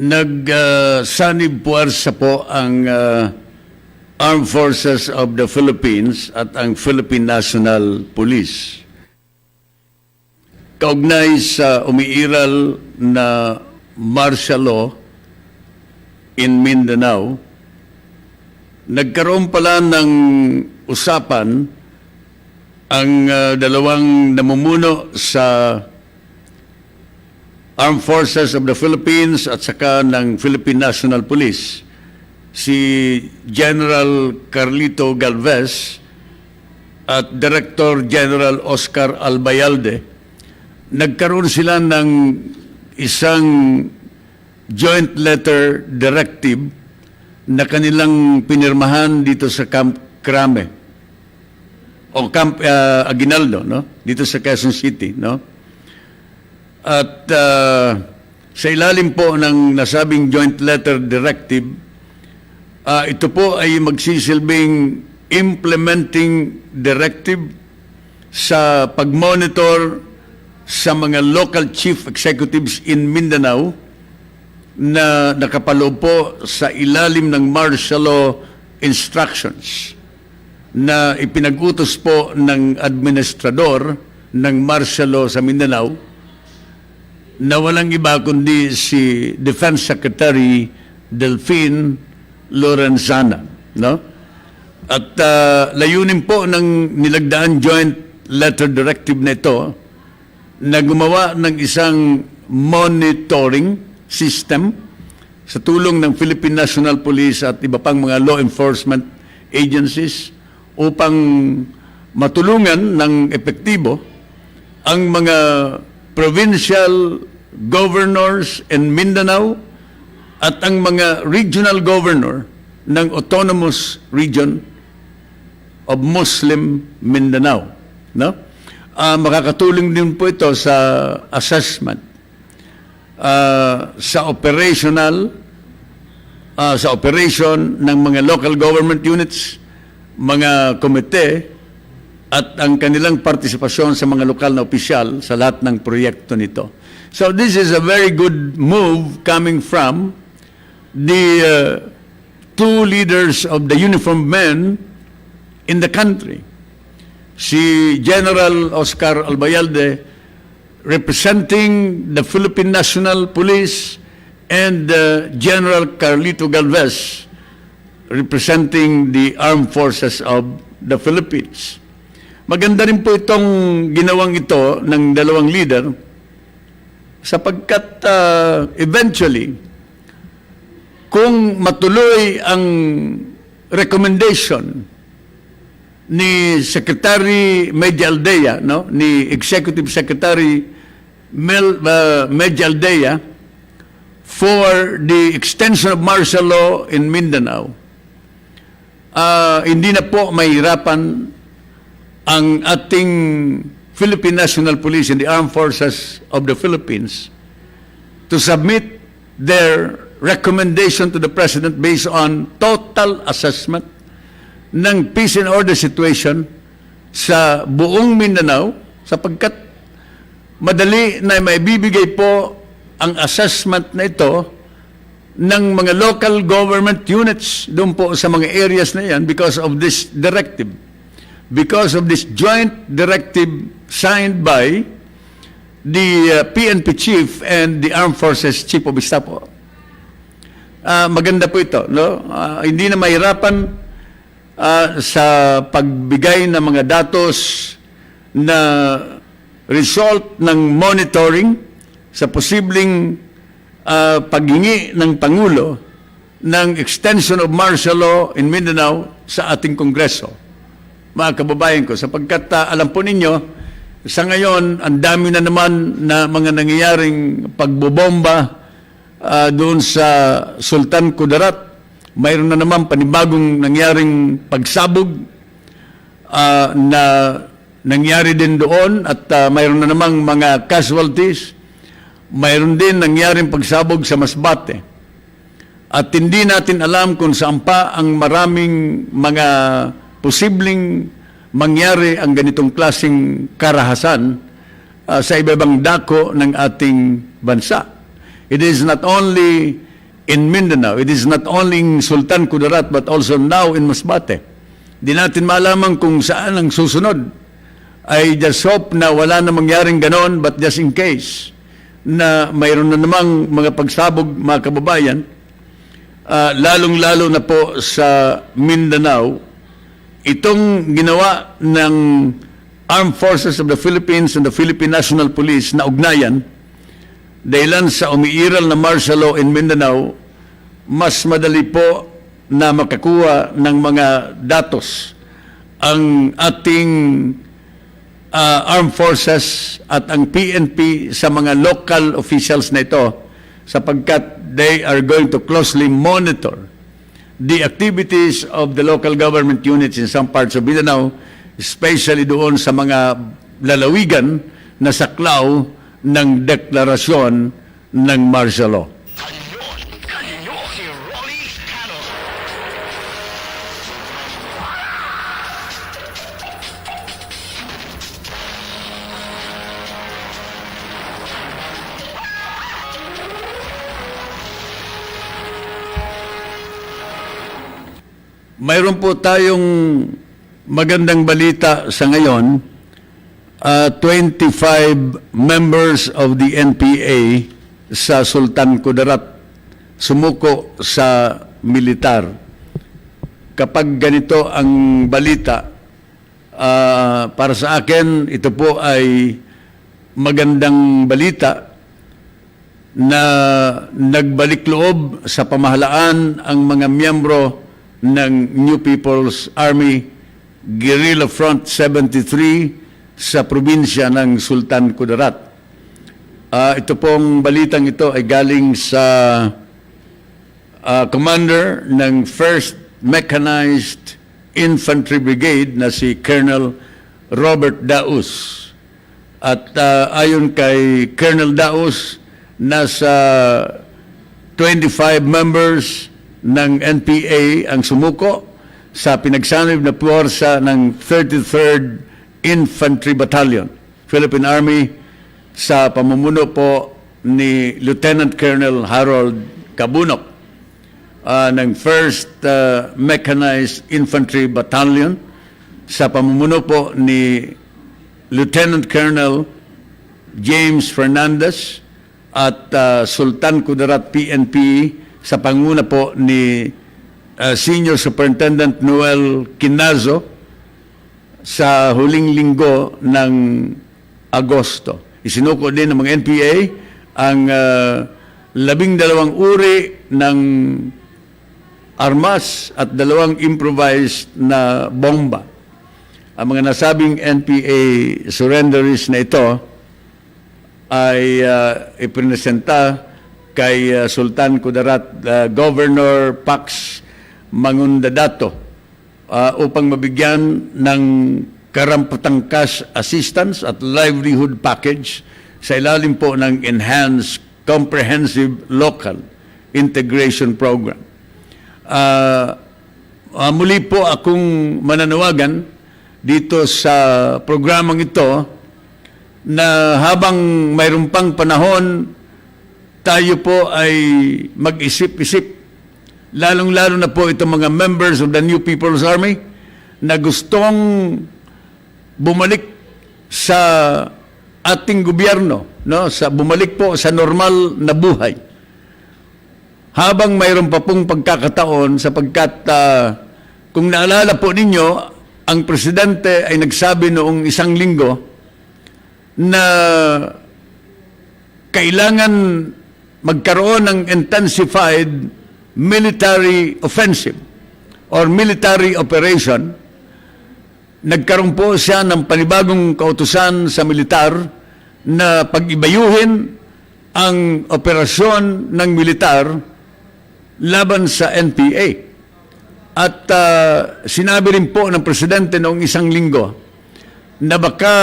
Nagsanib puwersa po ang Armed Forces of the Philippines at ang Philippine National Police. Kaugnay sa umiiral na martial law in Mindanao, nagkaroon pala ng usapan ang dalawang namumuno sa Armed Forces of the Philippines at saka ng Philippine National Police, si General Carlito Galvez at Director General Oscar Albayalde. Nagkaroon sila ng isang joint letter directive na kanilang pinirmahan dito sa Camp Crame o Camp Aguinaldo, no? Dito sa Quezon City, no? At sa ilalim po ng nasabing joint letter directive, ito po ay magsisilbing implementing directive sa pag-monitor sa mga local chief executives in Mindanao na nakapaloob po sa ilalim ng martial law instructions na ipinag-utos po ng administrador ng martial law sa Mindanao na walang iba kundi si Defense Secretary Delphine Lorenzana, no? At layunin po ng nilagdaan joint letter directive na ito na gumawa ng isang monitoring system sa tulong ng Philippine National Police at iba pang mga law enforcement agencies upang matulungan ng epektibo ang mga provincial governors in Mindanao at ang mga regional governor ng autonomous region of Muslim Mindanao, no? Makakatulong din po ito sa assessment sa operation ng mga local government units, mga komite at ang kanilang partisipasyon sa mga lokal na opisyal sa lahat ng proyekto nito. So this is a very good move coming from the two leaders of the uniformed men in the country. Si General Oscar Albayalde representing the Philippine National Police and General Carlito Galvez representing the Armed Forces of the Philippines. Maganda rin po itong ginawang ito ng dalawang leader sapagkat eventually, kung matuloy ang recommendation ni Secretary Medialdea, no? Ni Executive Secretary Medialdea for the extension of martial law in Mindanao. Hindi na po mahirapan ang ating Philippine National Police and the Armed Forces of the Philippines to submit their recommendation to the President based on total assessment ng peace and order situation sa buong Mindanao, sapagkat madali na maibibigay po ang assessment na ito ng mga local government units doon po sa mga areas na yan because of this directive. Because of this joint directive signed by the PNP chief and the Armed Forces Chief of Staff. Maganda po ito, no? Hindi na mahirapan sa pagbigay ng mga datos na result ng monitoring sa posibleng paghingi ng Pangulo ng extension of martial law in Mindanao sa ating Kongreso. Mga kababayan ko, sapagkat alam po ninyo, sa ngayon, ang dami na naman na mga nangyayaring pagbobomba doon sa Sultan Kudarat. Mayroon na naman panibagong nangyaring pagsabog na nangyari din doon at mayroon na namang mga casualties. Mayroon din nangyaring pagsabog sa Masbate. At hindi natin alam kung saan pa ang maraming mga posibleng mangyari ang ganitong klaseng karahasan sa iba-ibang dako ng ating bansa. It is not only in Mindanao, it is not only in Sultan Kudarat, but also now in Masbate. Di natin malaman kung saan ang susunod. I just hope na wala na mangyaring ganon, but just in case na mayroon na namang mga pagsabog, mga kababayan, lalong-lalo na po sa Mindanao, itong ginawa ng Armed Forces of the Philippines and the Philippine National Police na ugnayan, dahilan sa umiiral na martial law in Mindanao, mas madali po na makakuha ng mga datos ang ating armed forces at ang PNP sa mga local officials na ito, sapagkat they are going to closely monitor the activities of the local government units in some parts of Mindanao, especially doon sa mga lalawigan na saklaw ng deklarasyon ng martial law.
Kanyon, si Rolly Canon.
Mayroon po tayong magandang balita sa ngayon. 25 members of the NPA sa Sultan Kudarat sumuko sa militar. Kapag ganito ang balita, para sa akin, ito po ay magandang balita na nagbalik loob sa pamahalaan ang mga miyembro ng New People's Army Guerrilla Front 73 sa probinsya ng Sultan Kudarat. Ito pong balitang ito ay galing sa commander ng 1st Mechanized Infantry Brigade na si Colonel Robert Daus. At ayon kay Colonel Daus, nasa 25 members ng NPA ang sumuko sa pinagsanib na puwersa ng 33rd Infantry Battalion, Philippine Army, sa pamumuno po ni Lieutenant Colonel Harold Cabunok ng 1st Mechanized Infantry Battalion, sa pamumuno po ni Lieutenant Colonel James Fernandez at Sultan Kudarat PNP sa panguna po ni Senior Superintendent Noel Quinazo sa huling linggo ng Agosto. Isinuko din ng mga NPA ang 12 uri ng armas at 2 improvised na bomba. ang mga nasabing NPA surrenderies na ito ay ipresenta kay Sultan Kudarat Governor Pax Mangundadato upang mabigyan ng karampatang cash assistance at livelihood package sa ilalim po ng Enhanced Comprehensive Local Integration Program. Muli po akong mananawagan dito sa programang ito na habang mayroon pang panahon, tayo po ay mag-isip-isip, lalong-lalo na po itong mga members of the New People's Army na gustong bumalik sa ating gobyerno, no? Bumalik po sa normal na buhay. Habang mayroon pa pong pagkakataon sapagkat kung naalala po ninyo, ang presidente ay nagsabi noong isang linggo na kailangan magkaroon ng intensified military offensive or military operation. Nagkaroon po siya ng panibagong kautusan sa militar na pag-ibayuhin ang operasyon ng militar laban sa NPA. At sinabi rin po ng presidente noong isang linggo na baka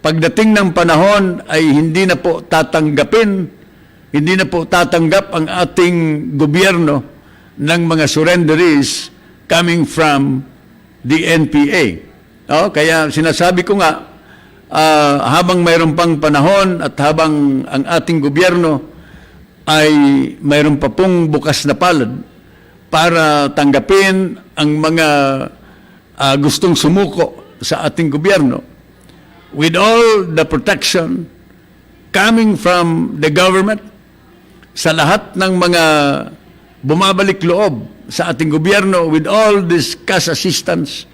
pagdating ng panahon ay hindi na po tatanggap ang ating gobyerno ng mga surrenderies coming from the NPA. Kaya sinasabi ko nga, habang mayroon pang panahon at habang ang ating gobyerno ay mayroon pa pong bukas na palad para tanggapin ang mga gustong sumuko sa ating gobyerno, with all the protection coming from the government, sa lahat ng mga bumabalik loob sa ating gobyerno, with all this cash assistance,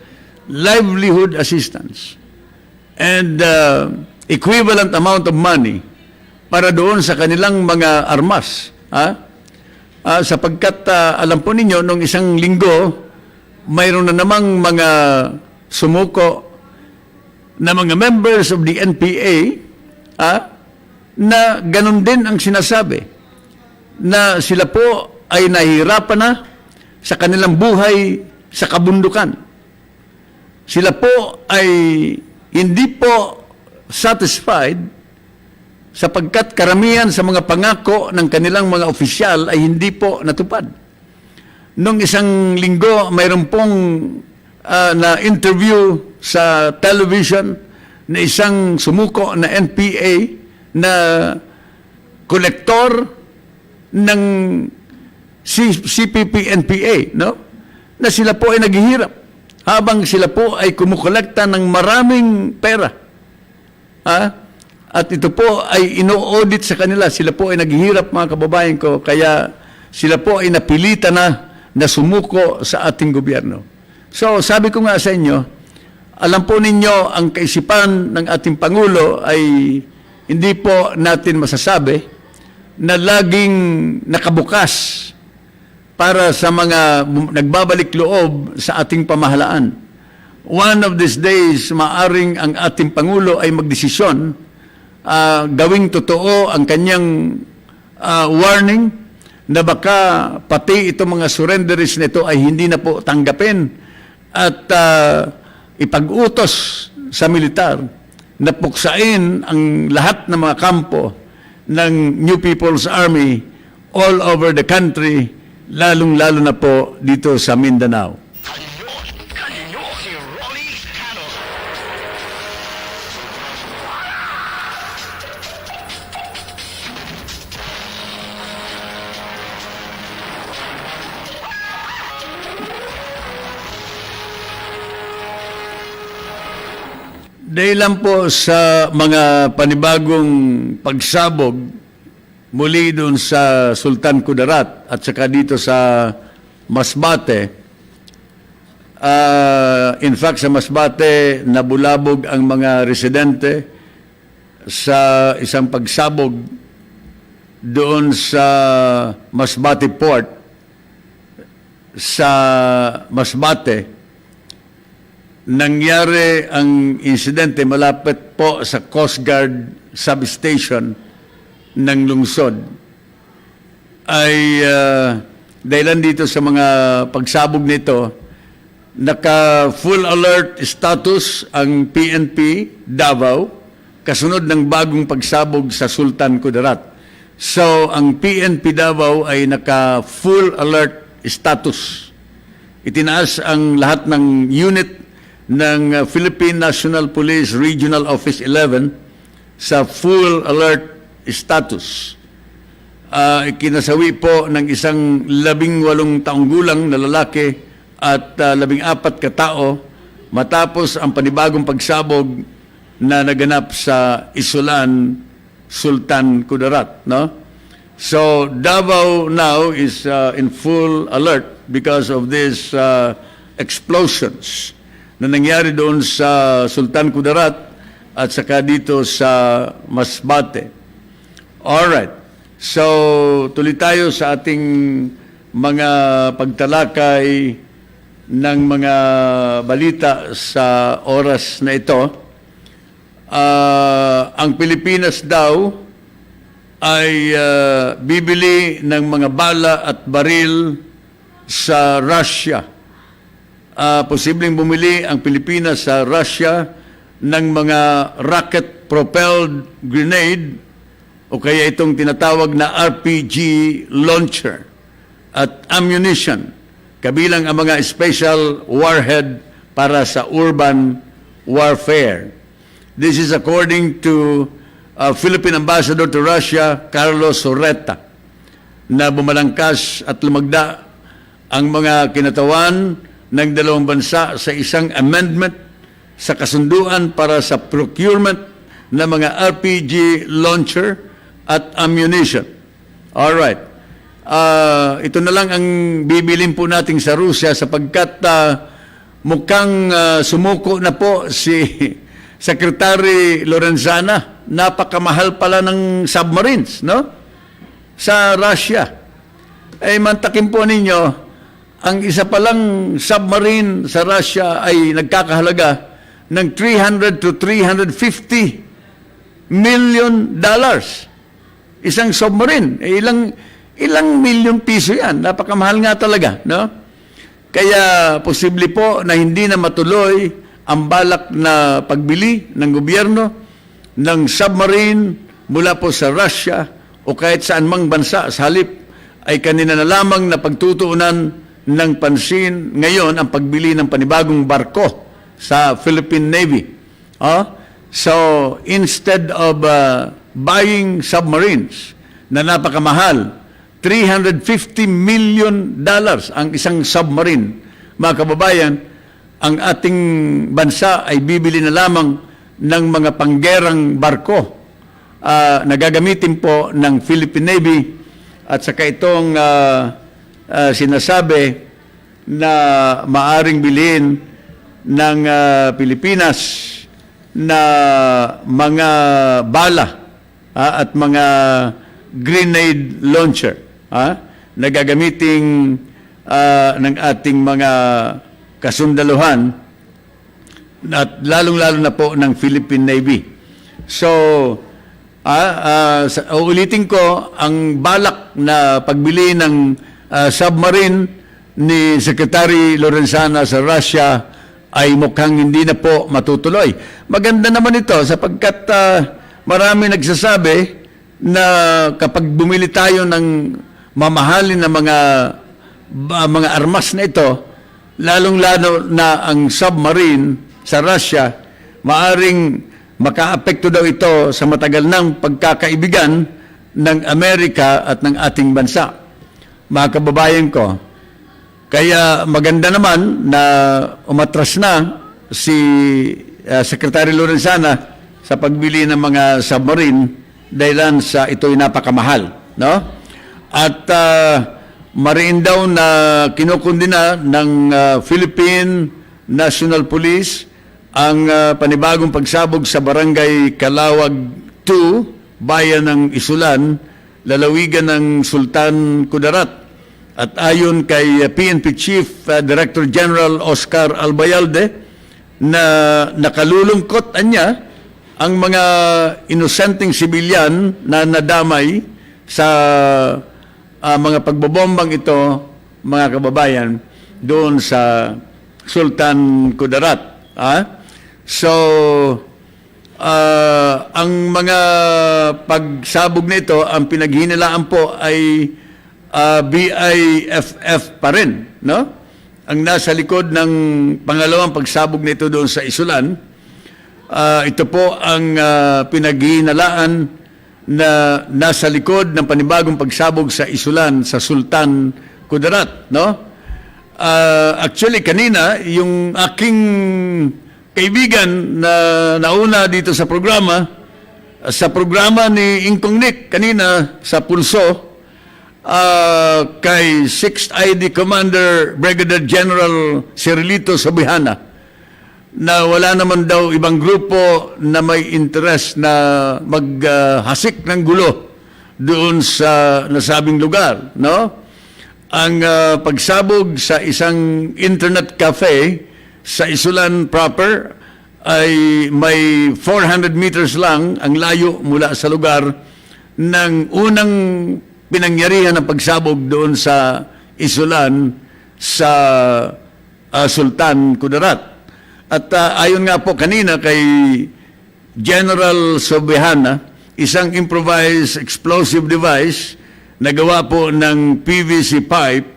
livelihood assistance, and equivalent amount of money para doon sa kanilang mga armas. Sapagkat alam po ninyo, nung isang linggo, mayroon na namang mga sumuko na mga members of the NPA na ganun din ang sinasabi, na sila po ay nahihirapan na sa kanilang buhay sa kabundukan. Sila po ay hindi po satisfied sapagkat karamihan sa mga pangako ng kanilang mga opisyal ay hindi po natupad. Nung isang linggo, mayroon pong na-interview sa television na isang sumuko na NPA na kolektor ng CPP-NPA, no? Na sila po ay naghihirap habang sila po ay kumukolekta ng maraming pera. At ito po ay ino-audit sa kanila. Sila po ay naghihirap, mga kababayan ko, kaya sila po ay napilitan na sumuko sa ating gobyerno. So, sabi ko nga sa inyo, alam po ninyo, ang kaisipan ng ating Pangulo ay hindi po natin masasabi na laging nakabukas para sa mga nagbabalik loob sa ating pamahalaan. One of these days, maaring ang ating Pangulo ay magdesisyon, gawing totoo ang kanyang warning na baka pati itong mga surrenderies nito ay hindi na po tanggapin at ipag-utos sa militar na puksain ang lahat ng mga kampo ng New People's Army all over the country, lalong-lalo na po dito sa Mindanao.
Kanyon, si Rolly Canon.
Dahil lang po sa mga panibagong pagsabog muli doon sa Sultan Kudarat at saka dito sa Masbate. In fact, sa Masbate, nabulabog ang mga residente sa isang pagsabog doon sa Masbate Port sa Masbate. nangyari ang insidente malapit po sa Coast Guard substation ng lungsod ay dahilan dito sa mga pagsabog nito, naka full alert status ang PNP Davao kasunod ng bagong pagsabog sa Sultan Kudarat. So ang PNP Davao ay naka full alert status. Itinaas ang lahat ng unit ng Philippine National Police Regional Office 11 sa full alert status. Ikinasawi po ng isang 18 taong gulang na lalaki at 14 katao matapos ang panibagong pagsabog na naganap sa Isulan, Sultan Kudarat. No? So Davao now is in full alert because of these explosions na nangyari doon sa Sultan Kudarat at saka dito sa Masbate. Alright. So, tuloy tayo sa ating mga pagtalakay ng mga balita sa oras na ito. Ang Pilipinas daw ay bibili ng mga bala at baril sa Russia. Posibleng bumili ang Pilipinas sa Russia ng mga rocket-propelled grenade o kaya itong tinatawag na RPG launcher at ammunition, kabilang ang mga special warhead para sa urban warfare. This is according to Philippine Ambassador to Russia, Carlos Sorreta, na bumalangkas at lumagda ang mga kinatawan ng dalawang bansa sa isang amendment sa kasunduan para sa procurement ng mga RPG launcher at ammunition. All right. Ito na lang ang bibilin po natin sa Russia sapagkat mukhang sumuko na po si Secretary Lorenzana. Napakamahal pala ng submarines, no? Sa Russia. Mantakin po ninyo, ang isa palang submarine sa Russia ay nagkakahalaga ng $300 to $350 million. Isang submarine, ilang milyong piso yan. Napakamahal nga talaga, no? Kaya posible po na hindi na matuloy ang balak na pagbili ng gobyerno ng submarine mula po sa Russia o kahit saan mang bansa. Sa halip ay kanina na lamang na pagtutuunan ng pansin ngayon ang pagbili ng panibagong barko sa Philippine Navy. So, instead of buying submarines na napakamahal, $350 million ang isang submarine. Mga kababayan, ang ating bansa ay bibili na lamang ng mga panggerang barko na gagamitin po ng Philippine Navy at saka itong sinasabi na maaring bilhin ng Pilipinas na mga bala at mga grenade launcher na gagamitin ng ating mga kasundaluhan at lalong-lalo na po ng Philippine Navy. So, ulitin ko, ang balak na pagbili ng submarine ni Secretary Lorenzana sa Russia ay mukhang hindi na po matutuloy. Maganda naman ito sapagkat marami nagsasabi na kapag bumili tayo ng mamahalin na mga armas na ito, lalong-lalo na ang submarine sa Russia, maaring makaapekto daw ito sa matagal ng pagkakaibigan ng Amerika at ng ating bansa. Mga kababayan ko, kaya maganda naman na umatras na si Secretary Lorenzana sa pagbili ng mga submarine dahilan sa ito'y napakamahal, no? At mariin daw na kinukundina ng Philippine National Police ang panibagong pagsabog sa Barangay Calawag 2, bayan ng Isulan, lalawigan ng Sultan Kudarat. At ayon kay PNP Chief Director General Oscar Albayalde, na nakalulungkot anya ang mga inosenteng sibilyan na nadamay sa mga pagbobombang ito, mga kababayan, doon sa Sultan Kudarat. So, ang mga pagsabog nito, ang pinaghinilaan po ay BIFF pa rin, no? Ang nasa likod ng pangalawang pagsabog nito doon sa Isulan, ito po ang pinaghihinalaan na nasa likod ng panibagong pagsabog sa Isulan sa Sultan Kudarat, no? Actually, kanina, yung aking kaibigan na nauna dito sa programa ni Ingkong Nick kanina sa Pulso, kay 6th ID Commander Brigadier General Cirilito Sobihana, na wala naman daw ibang grupo na may interest na maghasik ng gulo doon sa nasabing lugar, no? Ang pagsabog sa isang internet cafe sa Isulan proper ay may 400 meters lang ang layo mula sa lugar ng unang pinangyarihan ng pagsabog doon sa Isulan sa Sultan Kudarat. At ayon nga po kanina kay General Sobihana, isang improvised explosive device na gawa po ng PVC pipe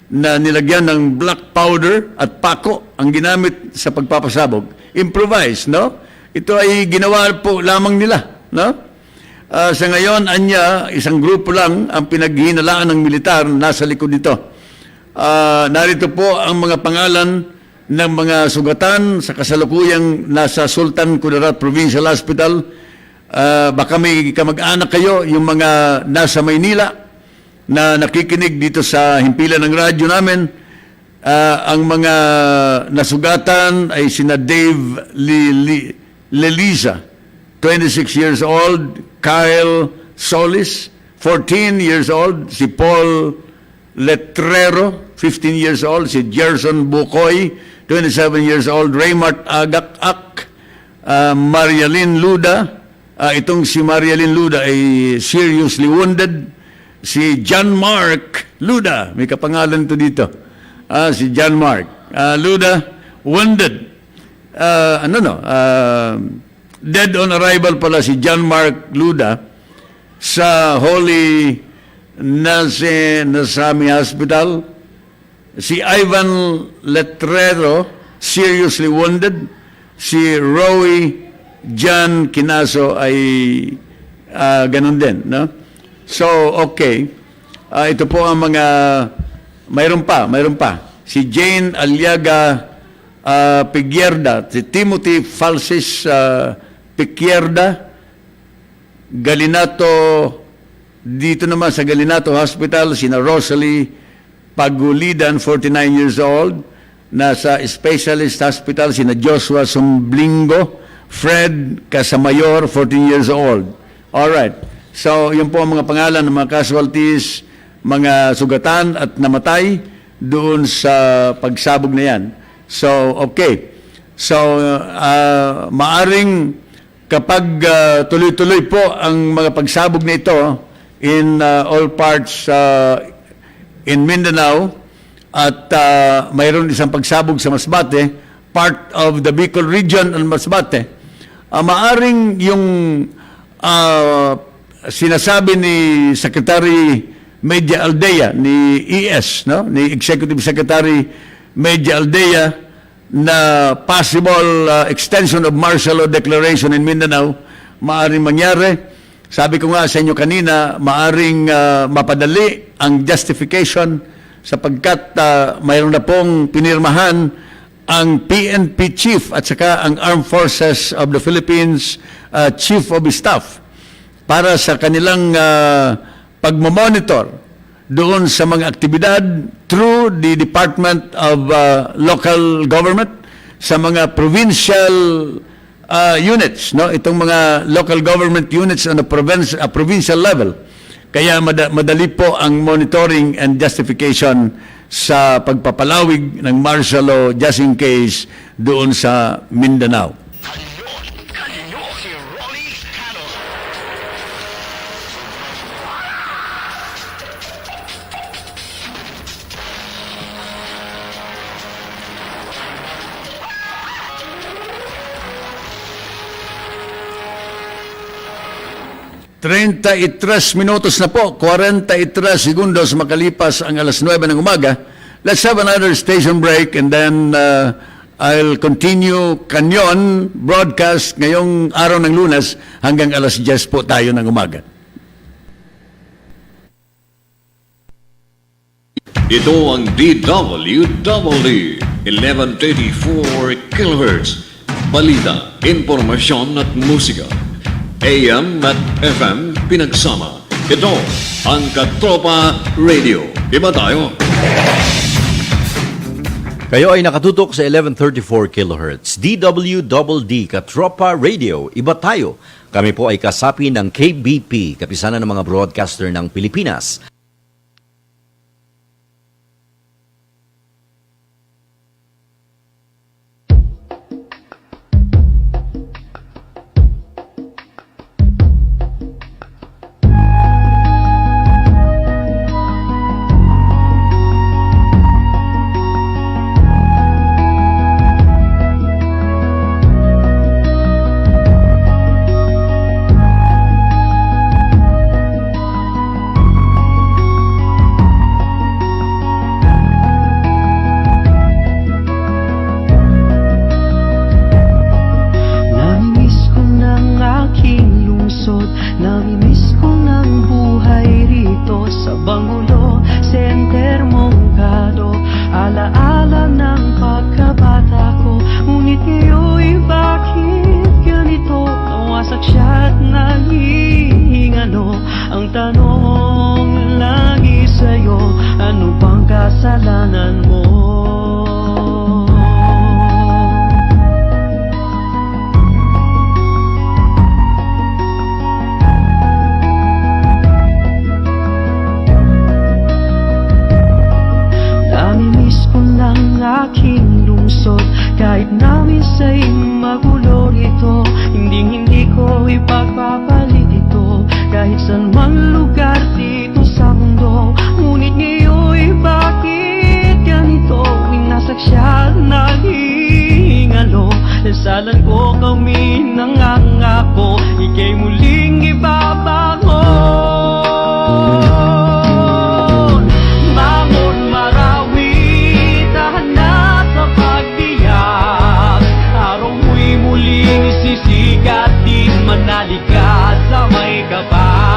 na nilagyan ng black powder at pako ang ginamit sa pagpapasabog. Improvised, no? Ito ay ginawa po lamang nila, no? Sa ngayon, isang grupo lang ang pinaghihinalaan ng militar nasa likod nito. Narito po ang mga pangalan ng mga sugatan sa kasalukuyang nasa Sultan Kudarat Provincial Hospital. Baka may kamag-anak kayo, yung mga nasa Maynila na nakikinig dito sa himpilan ng radyo namin. Ang mga nasugatan ay sina Dave Leliza, 26 years old, Kyle Solis, 14 years old, si Paul Letrero, 15 years old, si Gerson Bukoy, 27 years old, Raymart Agak-Ak, Marialyn Luda, itong si Marialyn Luda ay seriously wounded, si John Mark Luda, may kapangalan to dito, si John Mark Luda, wounded, dead on arrival pala si John Mark Luda sa Holy Nasami Hospital. Si Ivan Letrero, seriously wounded. Si Roy John Kinaso ay ganun din, no? So, okay. Ito po ang mga, mayroon pa. Si Jane Aliaga Pigierda, si Timothy Falsis Pigierda, Galinato, dito naman sa Galinato Hospital, sina Rosalie Pagulidan, 49 years old, nasa Specialist Hospital, sina Joshua Sumblingo, Fred Casamayor, 14 years old. Alright. So, yun po ang mga pangalan ng mga casualties, mga sugatan at namatay doon sa pagsabog na yan. So, okay. So, maaring kapag tuloy-tuloy po ang mga pagsabog na ito in all parts in Mindanao at mayroon isang pagsabog sa Masbate, part of the Bicol region ng Masbate, maaring yung sinasabi ni Secretary Media Aldea, ni ES, no? Ni Executive Secretary Media Aldea, na possible extension of martial law declaration in Mindanao, maaring mangyari. Sabi ko nga sa inyo kanina, maaring mapadali ang justification sapagkat mayroon na pong pinirmahan ang PNP Chief at saka ang Armed Forces of the Philippines Chief of Staff para sa kanilang pagmamonitor doon sa mga aktibidad through the Department of Local Government sa mga provincial units, no? Itong mga local government units on a provincial level. Kaya madali po ang monitoring and justification sa pagpapalawig ng martial law just in case doon sa Mindanao.
Kanyon, si Rolly Canon.
Minutos na po, 43 segundos makalipas ang alas 9 ng umaga. Let's have another station break and then I'll continue Kanyon broadcast ngayong araw ng Lunes hanggang alas 10 po tayo ng umaga.
Ito ang DWDD 1134 kHz. Balita, impormasyon at musika. AM at FM pinagsama. Ito ang Katropa Radio. Iba tayo.
Kayo ay nakatutok sa 1134 kHz. DWDD Katropa Radio. Iba tayo. Kami po ay kasapi ng KBP, Kapisanan ng mga Broadcaster ng Pilipinas.
Sisikat di manaliga sa may kapal.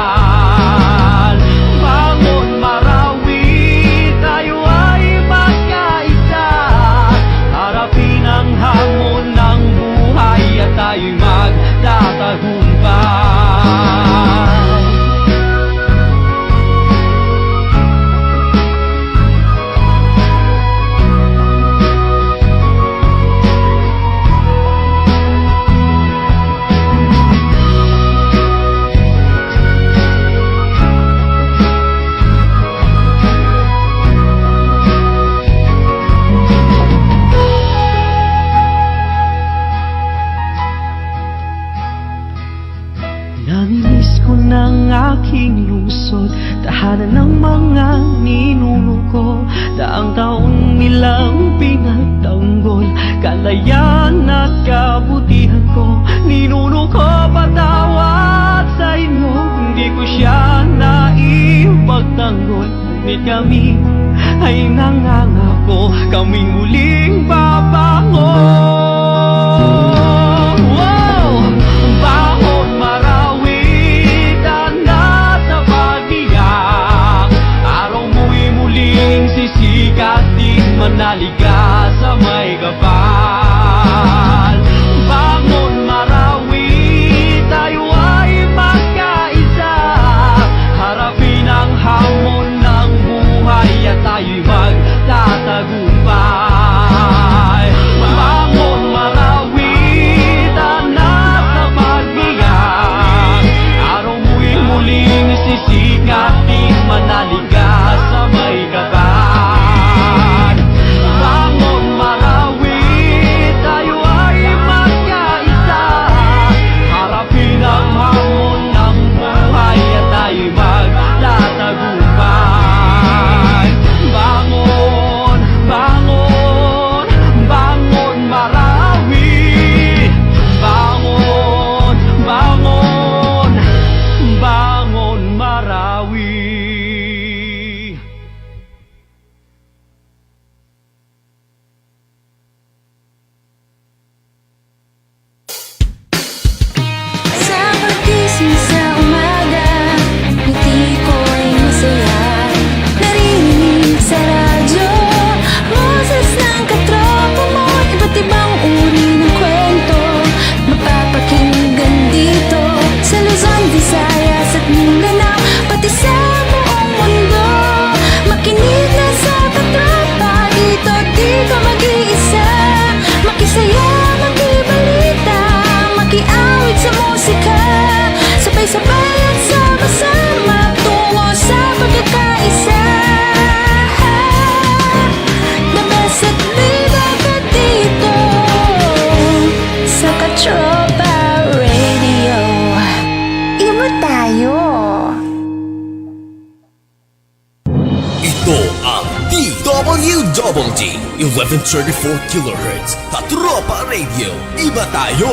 DWDD 1134 kHz Katropa Radio. Iba tayo!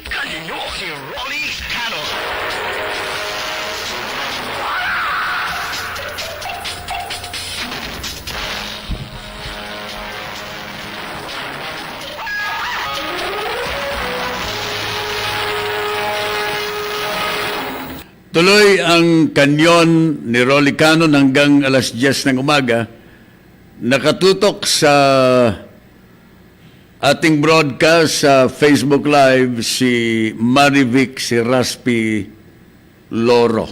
Kanyon, si Rolly Canon.
Tuloy ang kanyon ni Rolly Canon hanggang alas 10 ng umaga. Nakatutok sa ating broadcast sa Facebook Live si Marivic, si Raspi Loro.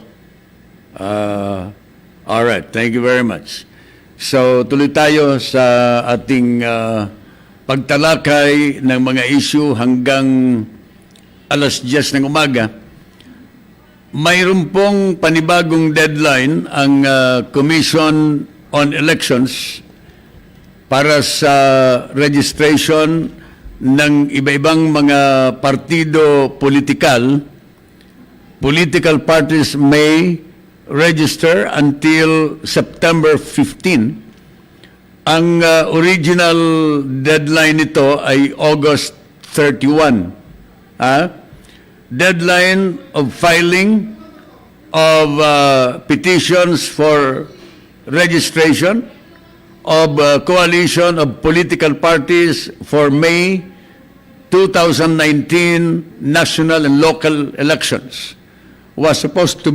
Alright, thank you very much. So tuloy tayo sa ating pagtalakay ng mga issue hanggang alas 10 ng umaga. Mayroon pong panibagong deadline ang Commission on Elections para sa registration ng iba-ibang mga partido politikal. Political parties may register until September 15. Ang original deadline nito ay August 31. Deadline of filing of petitions for registration of coalition of political parties for May 2019 national and local elections was supposed to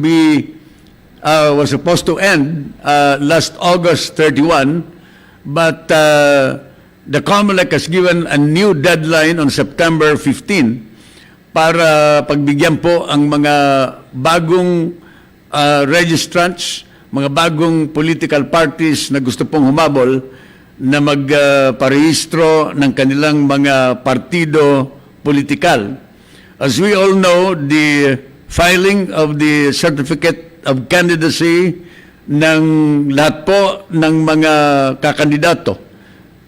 end last August 31, but the COMELEC has given a new deadline on September 15 para pagbigyan po ang mga bagong registrants, mga bagong political parties na gusto pong humabol na magparehistro ng kanilang mga partido politikal. As we all know, the filing of the certificate of candidacy ng lahat po ng mga kakandidato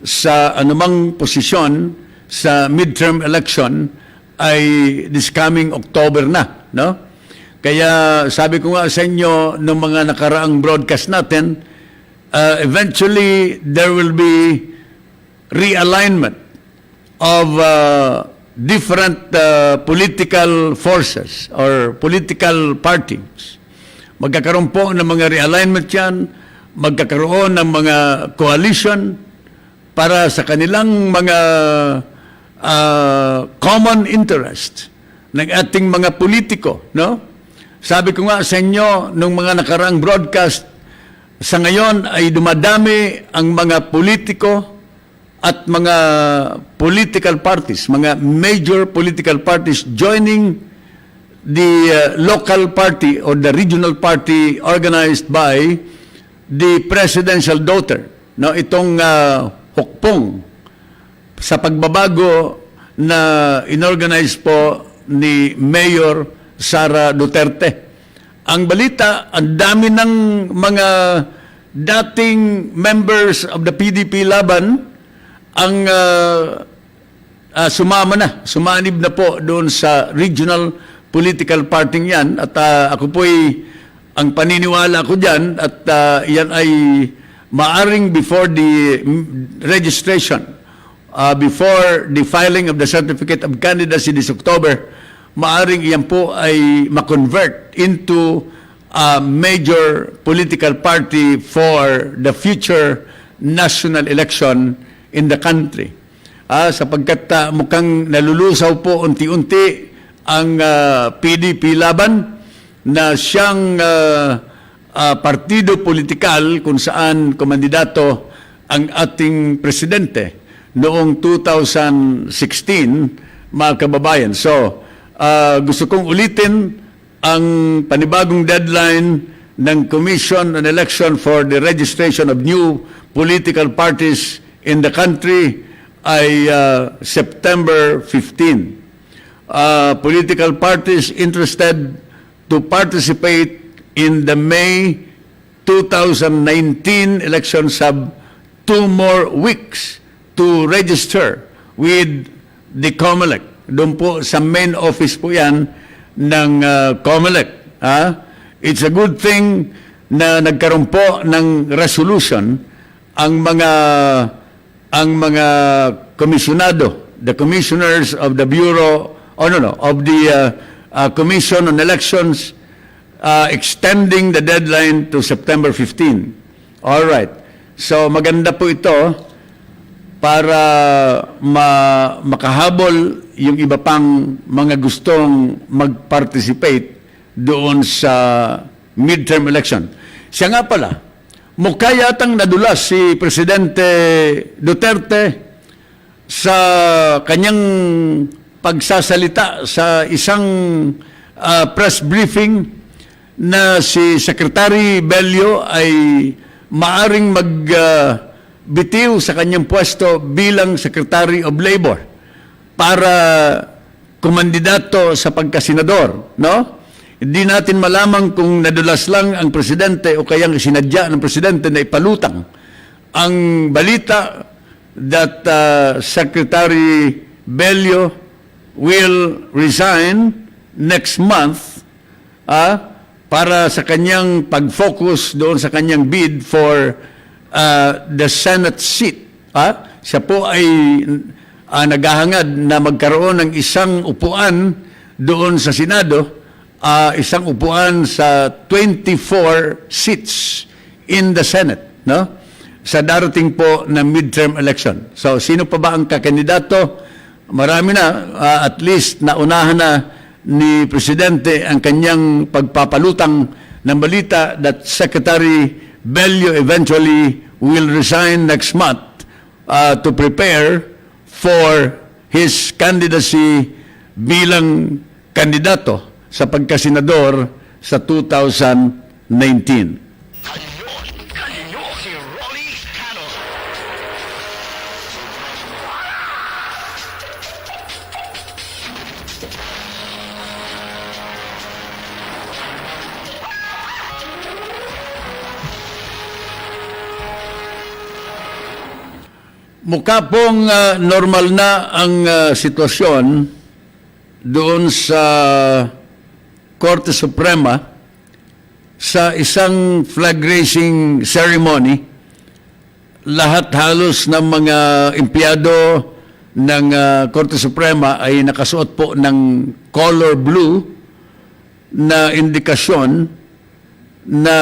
sa anumang posisyon sa midterm election ay this coming October na, no? Kaya sabi ko nga sa inyo nung mga nakaraang broadcast natin, eventually there will be realignment of different political forces or political parties. Magkakaroon po ng mga realignment yan, magkakaroon ng mga coalition para sa kanilang mga common interest ng ating mga politiko, no? Sabi ko nga sa inyo nung mga nakaraang broadcast, sa ngayon ay dumadami ang mga politiko at mga political parties, mga major political parties joining the local party or the regional party organized by the presidential daughter, no? Itong hukpong sa pagbabago na inorganize po ni Mayor Sara Duterte. Ang balita, ang dami ng mga dating members of the PDP laban ang sumanib na po doon sa regional political party yan. At ako po'y, ang paniniwala ko dyan, at yan ay maaring before the registration, before the filing of the certificate of candidacy this October, maaring iyan po ay ma-convert into a major political party for the future national election in the country. Sapagkat mukhang nalulusaw po unti-unti ang PDP laban na siyang partido politikal kung saan komandidato ang ating presidente noong 2016, mga kababayan. So, gusto kong ulitin ang panibagong deadline ng Commission on Election for the registration of new political parties in the country ay September 15. Political parties interested to participate in the May 2019 elections have 2 more weeks to register with the COMELEC. Doon po sa main office po yan ng COMELEC. It's a good thing na nagkaroon po ng resolution ang mga komisyonado, the commissioners of the Bureau, of the Commission on Elections, extending the deadline to September 15. All right. So maganda po ito para makahabol yung iba pang mga gustong mag-participate doon sa midterm election. Siya nga pala, mukha yatang nadulas si Presidente Duterte sa kanyang pagsasalita sa isang press briefing na si Secretary Bello ay maaring magbitiw sa kanyang pwesto bilang Secretary of Labor para kumandidato sa pagkasenador, no? Hindi natin malaman kung nadulas lang ang presidente o kayang sinadya ng presidente na ipalutang. Ang balita that Secretary Bello will resign next month para sa kanyang pag-focus doon sa kanyang bid for the Senate seat. Siya po ay naghahangad na magkaroon ng isang upuan doon sa Senado, isang upuan sa 24 seats in the Senate, no? Sa darating po na midterm election. So, sino pa ba ang kakandidato? Marami na, at least naunahan na ni Presidente ang kanyang pagpapalutang ng balita that Secretary Bello eventually will resign next month to prepare for his candidacy bilang kandidato sa pagkasenador sa 2019.
Kanyon, si Rolly Canon.
Mukha pong normal na ang sitwasyon doon sa Korte Suprema sa isang flag raising ceremony. Lahat halos ng mga empleyado ng Korte Suprema ay nakasuot po ng color blue na indikasyon na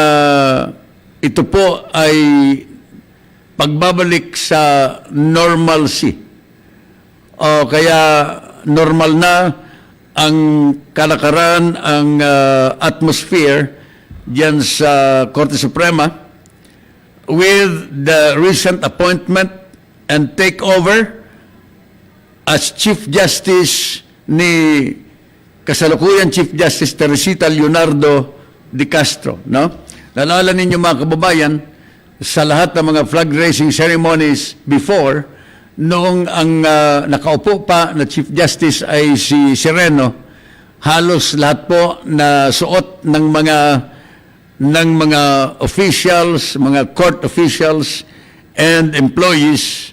ito po ay pagbabalik sa normalcy. O kaya normal na ang kalakaran, ang atmosphere diyan sa Korte Suprema with the recent appointment and takeover as Chief Justice ni kasalukuyan Chief Justice Teresita Leonardo de Castro, no? Nalala ninyo mga kababayan, sa lahat ng mga flag raising ceremonies before, noong ang nakaupo pa na Chief Justice ay si Sereno, halos lahat po na suot ng mga officials, mga court officials and employees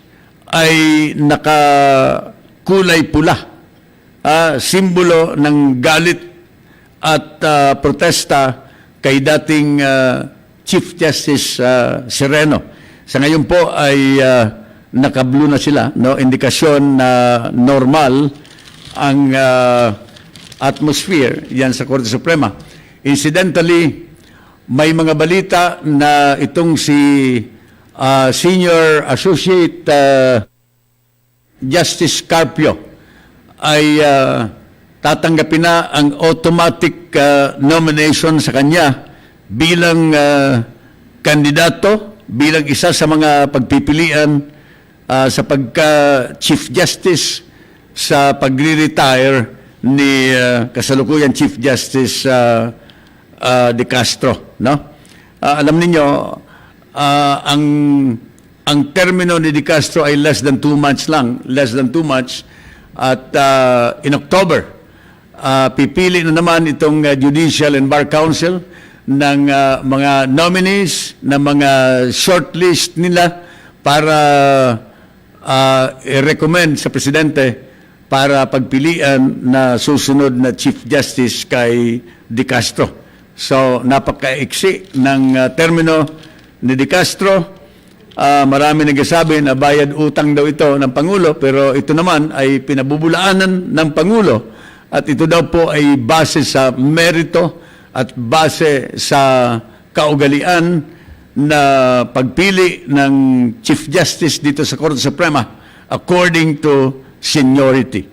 ay nakakulay pula. Simbolo ng galit at protesta kay dating Chief Justice Sereno. Sa ngayon po ay naka-blue na sila, no? Indikasyon na normal ang atmosphere yan sa Korte Suprema. Incidentally, may mga balita na itong si Senior Associate Justice Carpio ay tatanggapin na ang automatic nomination sa kanya bilang kandidato, bilang isa sa mga pagpipilian sa pagka-Chief Justice sa pagre-retire ni kasalukuyan Chief Justice de Castro, no? Alam niyo ang termino ni de Castro ay less than 2 months at in October pipili na naman itong Judicial and Bar Council ng mga nominees, ng mga shortlist nila para i-recommend sa Presidente para pagpilian na susunod na Chief Justice kay De Castro. So, napaka-iksi ng termino ni De Castro. Marami nagsasabi na bayad utang daw ito ng Pangulo, pero ito naman ay pinabubulaanan ng Pangulo at ito daw po ay base sa merito at base sa kaugalian na pagpili ng Chief Justice dito sa Korte Suprema according to seniority.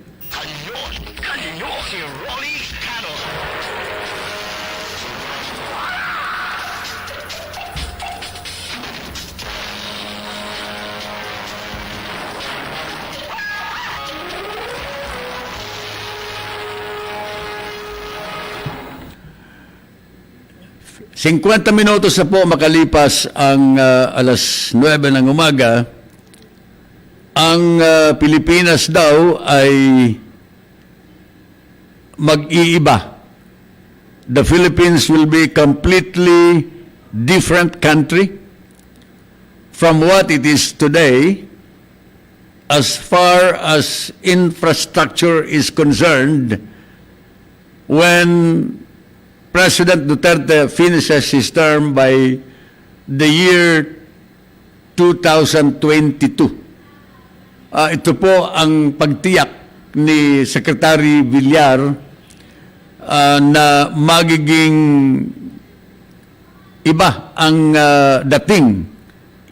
Kanyo, si Rolly Canon.
Singkwenta minutos na po makalipas ang alas 9 ng umaga, ang Pilipinas daw ay mag-iiba. The Philippines will be completely different country from what it is today as far as infrastructure is concerned when President Duterte finishes his term by the year 2022. Ito po ang pagtiyak ni Secretary Villar na magiging iba ang dating,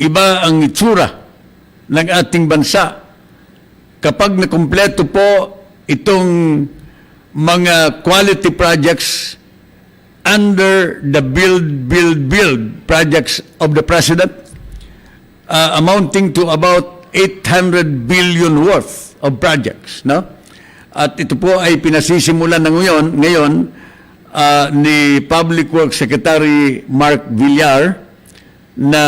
iba ang itsura ng ating bansa kapag nakumpleto po itong mga quality projects under the build projects of the President, amounting to about 800 billion worth of projects, no? At ito po ay pinasisimulan na ngayon ni Public Works Secretary Mark Villar na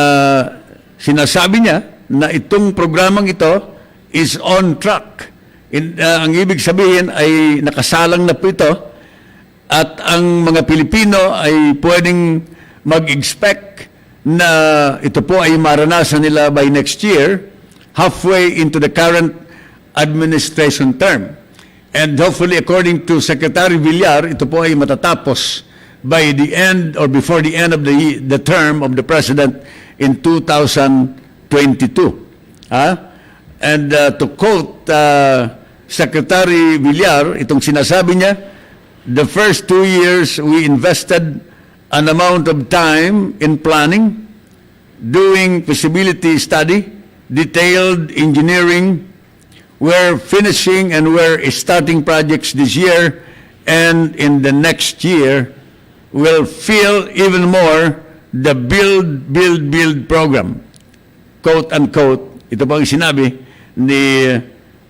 sinasabi niya na itong programang ito is on track. Ang ibig sabihin ay nakasalang na po ito at ang mga Pilipino ay pwedeng mag-expect na ito po ay maranasan nila by next year, halfway into the current administration term. And hopefully, according to Secretary Villar, ito po ay matatapos by the end or before the end of the term of the President in 2022. And to quote Secretary Villar, itong sinasabi niya, the first 2 years, we invested an amount of time in planning, doing feasibility study, detailed engineering. We're finishing and we're starting projects this year, and in the next year, we'll feel even more the build program. Quote unquote, ito bang sinabi ni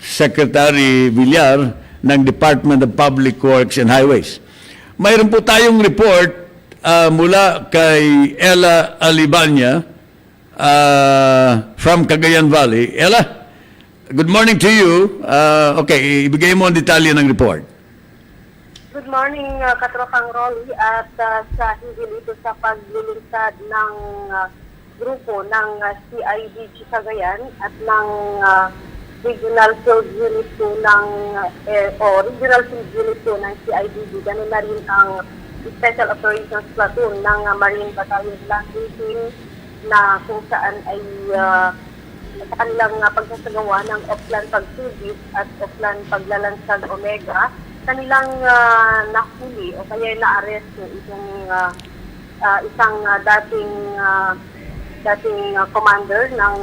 Secretary Villar ng Department of Public Works and Highways. Mayroon po tayong report mula kay Ella Alibanya from Cagayan Valley. Ella, good morning to you. Okay, ibigay mo ang detalye ng report.
Good morning, Katropang Rolly, at sa hinggil ito sa paglulunsad ng grupo ng CIDG Cagayan at ng Regional Field Unit 2 ng Regional Field Unit 2 ng CIDG. Ganun na rin ang Special Operations Platoon ng Marine Battalion Land 18 na kung saan ay sa kanilang pagsasagawa ng offline pag-service at offline paglalansag Omega, kanilang nahuli o kaya na-arrest itong isang dating commander ng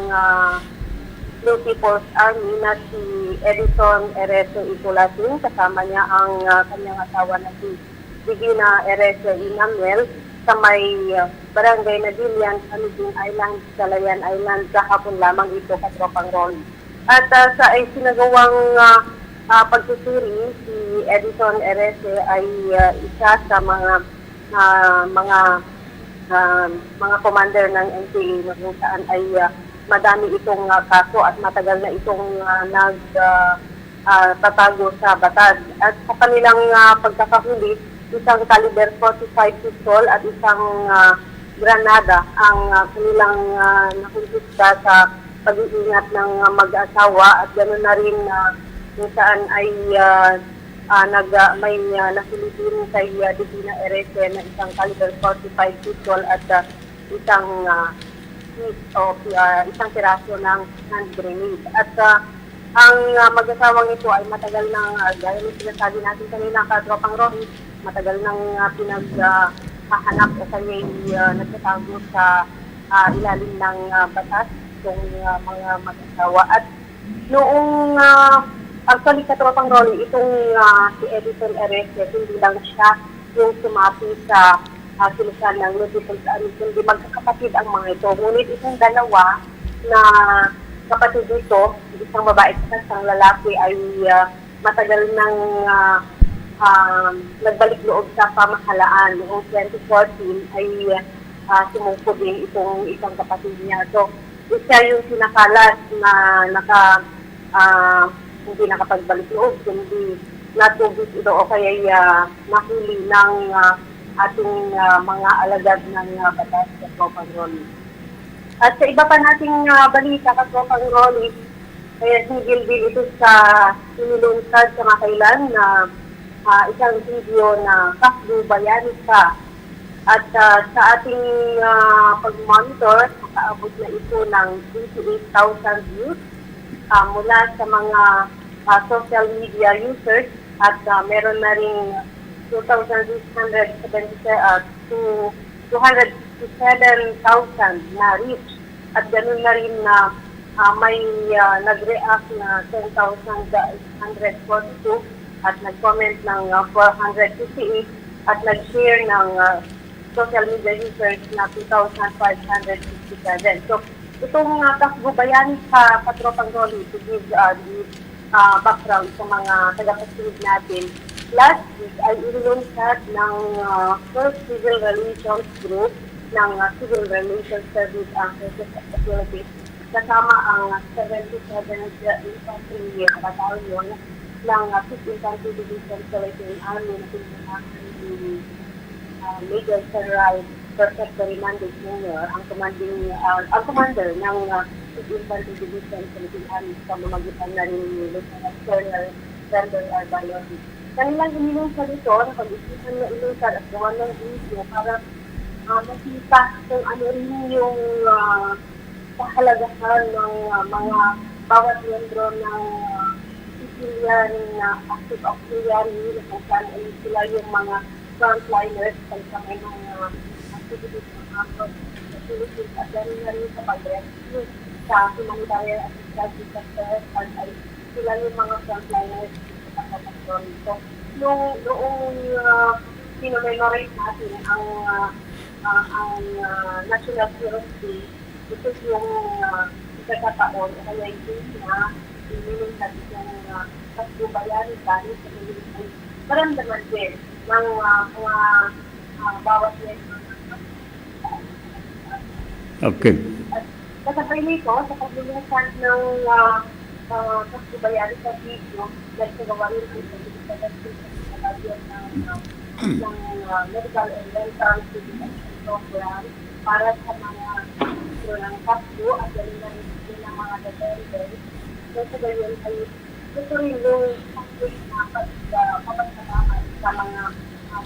Blue People's Army na si Edison Ereso Itulasin, kasama niya ang kanyang asawa na si Divina Ereso Inamuel sa may barangay na Dilian, Camiguin Island, Calayan Island, kahapon lamang ito, Katropang Rolly. At sa ay sinagawang pagsusuri, si Edison Ereso ay isa sa mga commander ng NPA na kung saan ay madami itong kaso at matagal na itong tatago sa batad. At sa kanilang pagkakahuli, isang caliber 45 pistol at isang granada ang kanilang nakumpista sa pag-iingat ng mag-asawa, at gano'n na rin kung saan ay may nasilipin kay Divina Erese na isang caliber 45 pistol at isang piece o isang piraso ng hand grenade. At ang mag-asawang ito ay matagal nang, gaya ng sinasabi natin kanina, Katropang Rory, matagal nang pinaghahanap o kaya nagtatago sa ilalim ng batas itong mga mag-asawa. At noong actually, Katropang Rory, itong si Edison Ereste, hindi lang siya yung sumapi sa sulusan ng multiple kundi magkakapatid ang mga ito. Ngunit itong dalawa na kapatid dito, isang babae at isang lalaki ay matagal nang nagbalik loob sa pamahalaan. Noong 2014 ay sumungko din itong isang kapatid niya. So, isa yung sinakalat na hindi nakapagbalik loob, kundi natubis ito o kaya nahuli ng ating mga alagad ng batas sa Katropang Rory. At sa iba pa nating balita, Katropang Rory, kaya sinigil din ito sa inilunsad sa makailan na isang video na Kasbu Bayanika. At sa ating pag-monitor, nakaabot na ito ng 28,000 views mula sa mga social media users at meron na rin 267,000 na reach at ganoon na rin na may nag-react na 10,842 at nag-comment ng 458 at nag-share ng social media users na 2,567. So, itong Kasbu Bayani sa Katropang Rory to give the background sa mga tagapasunod natin. Last week ay inilunsad ng First Civil Relations Group ng Civil Relations Service Services of the Philippines kasama ang 77th Infantry Battalion ng 5th Infantry Division Philippine Army na pinunang ni Major General Protector Hernandez Jr. ang commander ng 5th Infantry Division Philippine Army sa mamagitan na rin ni Lieutenant Colonel Sandor Arbayon. Kanilang inilunsad ito, napag-isipan na ilunsad at gawa ng video para makita kung ano rin yung kahalagahan ng mga bawat miyembro ng civilian na active auxiliary kung saan ay sila yung mga frontliners sa mga activities ng mga facilities at gano'n na rin sa pag-rescue sa humanitarian assistance sector at ay sila yung mga frontliners sa pag-rescue. So, noong pinomemorate natin ang National Heroes Day, ito yung ikakataon o kaya yung na inilunsad yung Kasbu Bayani dahil sa inilunsad maramdaman din ng mga bawat member ng
Okay.
At kasabay nito, sa paglulunsad ng Kasbu Bayani sa video, nagsagawa rin ang ng medical and dental program para sa mga ng Kasbu at gano'n na rin ng mga dependents. So, sa gayon ay ito rin yung Kasbu na kapagkakaman sa mga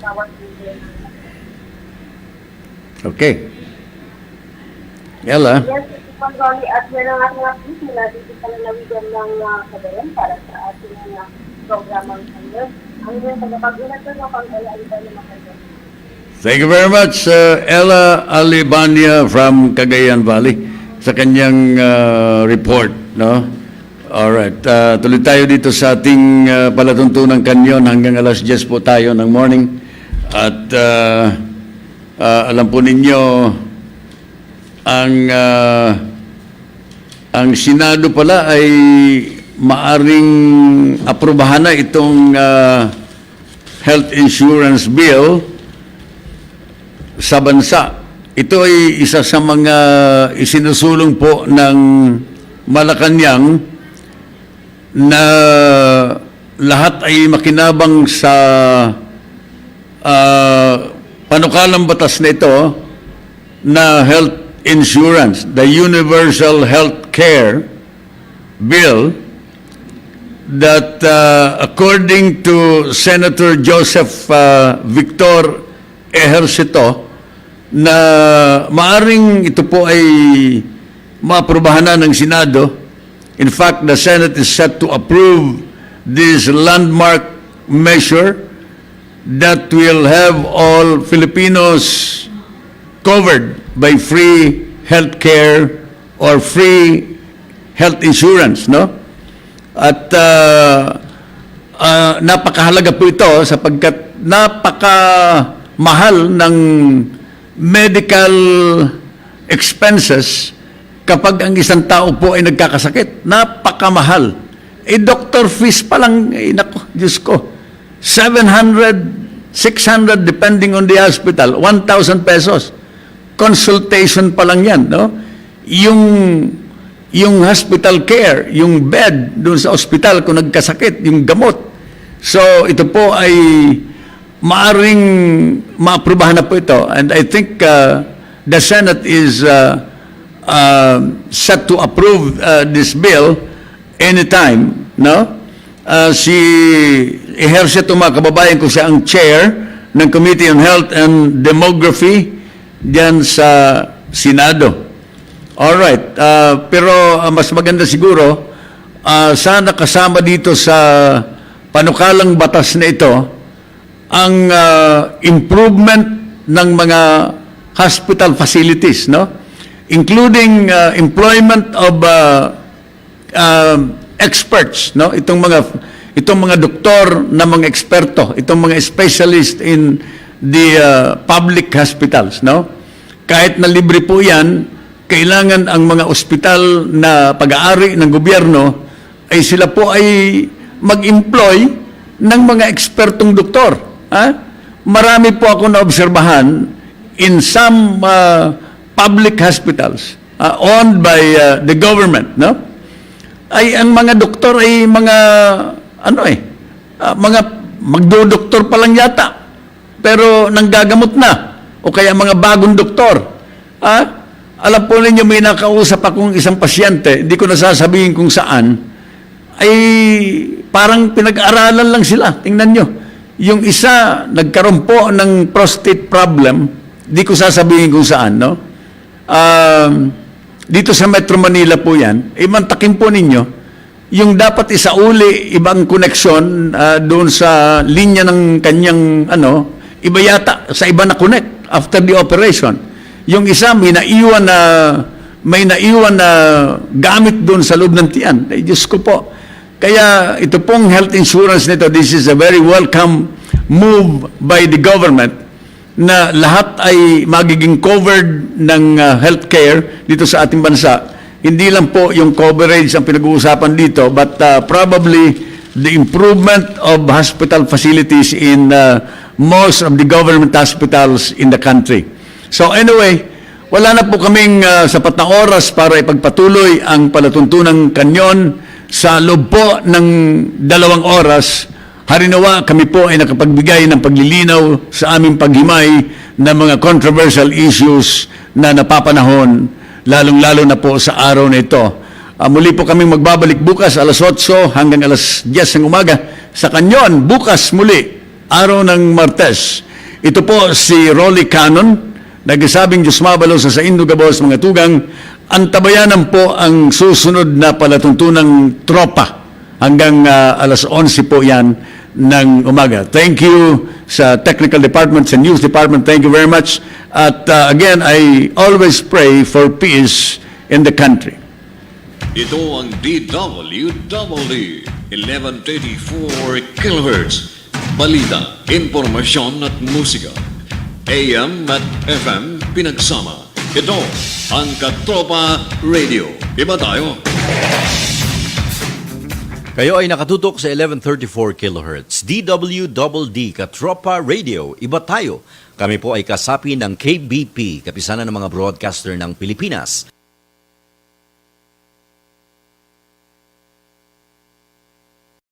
bawat video ng
Okay. Ella?
Yes, Ronnie, at meron nga mga piso na dito sa lalawigan ng Cagayan para sa ating programang kanyon. Ang yung pagkakagulat ko ng pang-ela ay tayo makagay.
Thank you very much, Ella Alibania from Cagayan Valley sa kanyang report, no? Alright, tuloy tayo dito sa ating palatuntunang kanyon hanggang alas 10 po tayo ng morning. At alam po ninyo, ang Senado pala ay maaring aprobahan na itong health insurance bill sa bansa. Ito ay isa sa mga isinusulong po ng Malacanang na lahat ay makinabang sa panukalang batas na ito na health insurance, the Universal Health Care Bill that according to Senator Joseph Victor Ejercito na maaring ito po ay maaprubahan na ng Senado. In fact, the Senate is set to approve this landmark measure that will have all Filipinos covered by free health care or free health insurance, no? At napakahalaga po ito sapagkat napakamahal ng medical expenses kapag ang isang tao po ay nagkakasakit. Napakamahal. Doctor fees pa lang, naku, Diyos ko, 700, 600 depending on the hospital, 1,000 pesos. Consultation pa lang yan, no? Yung hospital care, yung bed doon sa hospital kung nagkasakit, yung gamot. So, ito po ay maaring maaprubahan na po ito. And I think the Senate is set to approve this bill anytime, no? Si Ejerce ito mga kababayan ko, siya ang chair ng Committee on Health and Demography diyan sa Senado. Alright, pero mas maganda siguro, sana kasama dito sa panukalang batas na ito ang improvement ng mga hospital facilities, no? Including employment of experts, no? Itong mga doktor na mga eksperto, itong mga specialist in the public hospitals, no? Kahit na libre po 'yan, kailangan ang mga ospital na pag-aari ng gobyerno ay sila po ay mag-employ ng mga ekspertong doktor. Marami po ako naobserbahan in some public hospitals owned by the government, no? Ay ang mga doktor ay mga mga magdodoktor pa lang yata pero nanggagamot na o kaya mga bagong doktor. Alam po ninyo, may nakausap akong isang pasyente, hindi ko nasasabihin kung saan, ay parang pinag-aralan lang sila. Tingnan nyo. Yung isa, nagkaroon po ng prostate problem, hindi ko sasabihin kung saan, no? Dito sa Metro Manila po yan, mantakin po ninyo, yung dapat isauli, ibang koneksyon doon sa linya ng kanyang, iba yata, sa iba na connect after the operation. Yung isa, may naiwan na gamit doon sa loob ng tiyan. Ay, Diyos ko po. Kaya ito pong health insurance nito, this is a very welcome move by the government na lahat ay magiging covered ng health care dito sa ating bansa. Hindi lang po yung coverage ang pinag-uusapan dito, but probably the improvement of hospital facilities in most of the government hospitals in the country. So anyway, wala na po kaming sapat na oras para ipagpatuloy ang palatuntunang kanyon. Sa loob po ng 2 oras, harinawa kami po ay nakapagbigay ng paglilinaw sa aming paghimay ng mga controversial issues na napapanahon, lalong-lalo na po sa araw na ito. Muli po kaming magbabalik bukas alas 8 hanggang alas 10 ng umaga sa Kanyon. Bukas muli, araw ng Martes. Ito po si Rolly Canon, nagsasabing Diyos mabalo sa Indo Gabos mga tugang. Antabayanan po ang susunod na palatuntunang tropa hanggang alas 11 po yan ng umaga. Thank you sa Technical Department, sa News Department. Thank you very much. At again, I always pray for peace in the country.
Ito ang DWDD 1134 kHz. Balita, impormasyon at musika. AM at FM pinagsama. Ito ang Katropa Radio. Iba tayo.
Kayo ay nakatutok sa 1134 kHz. DWDD Katropa Radio. Iba tayo. Kami po ay kasapi ng KBP, Kapisanan ng mga Broadcaster ng Pilipinas.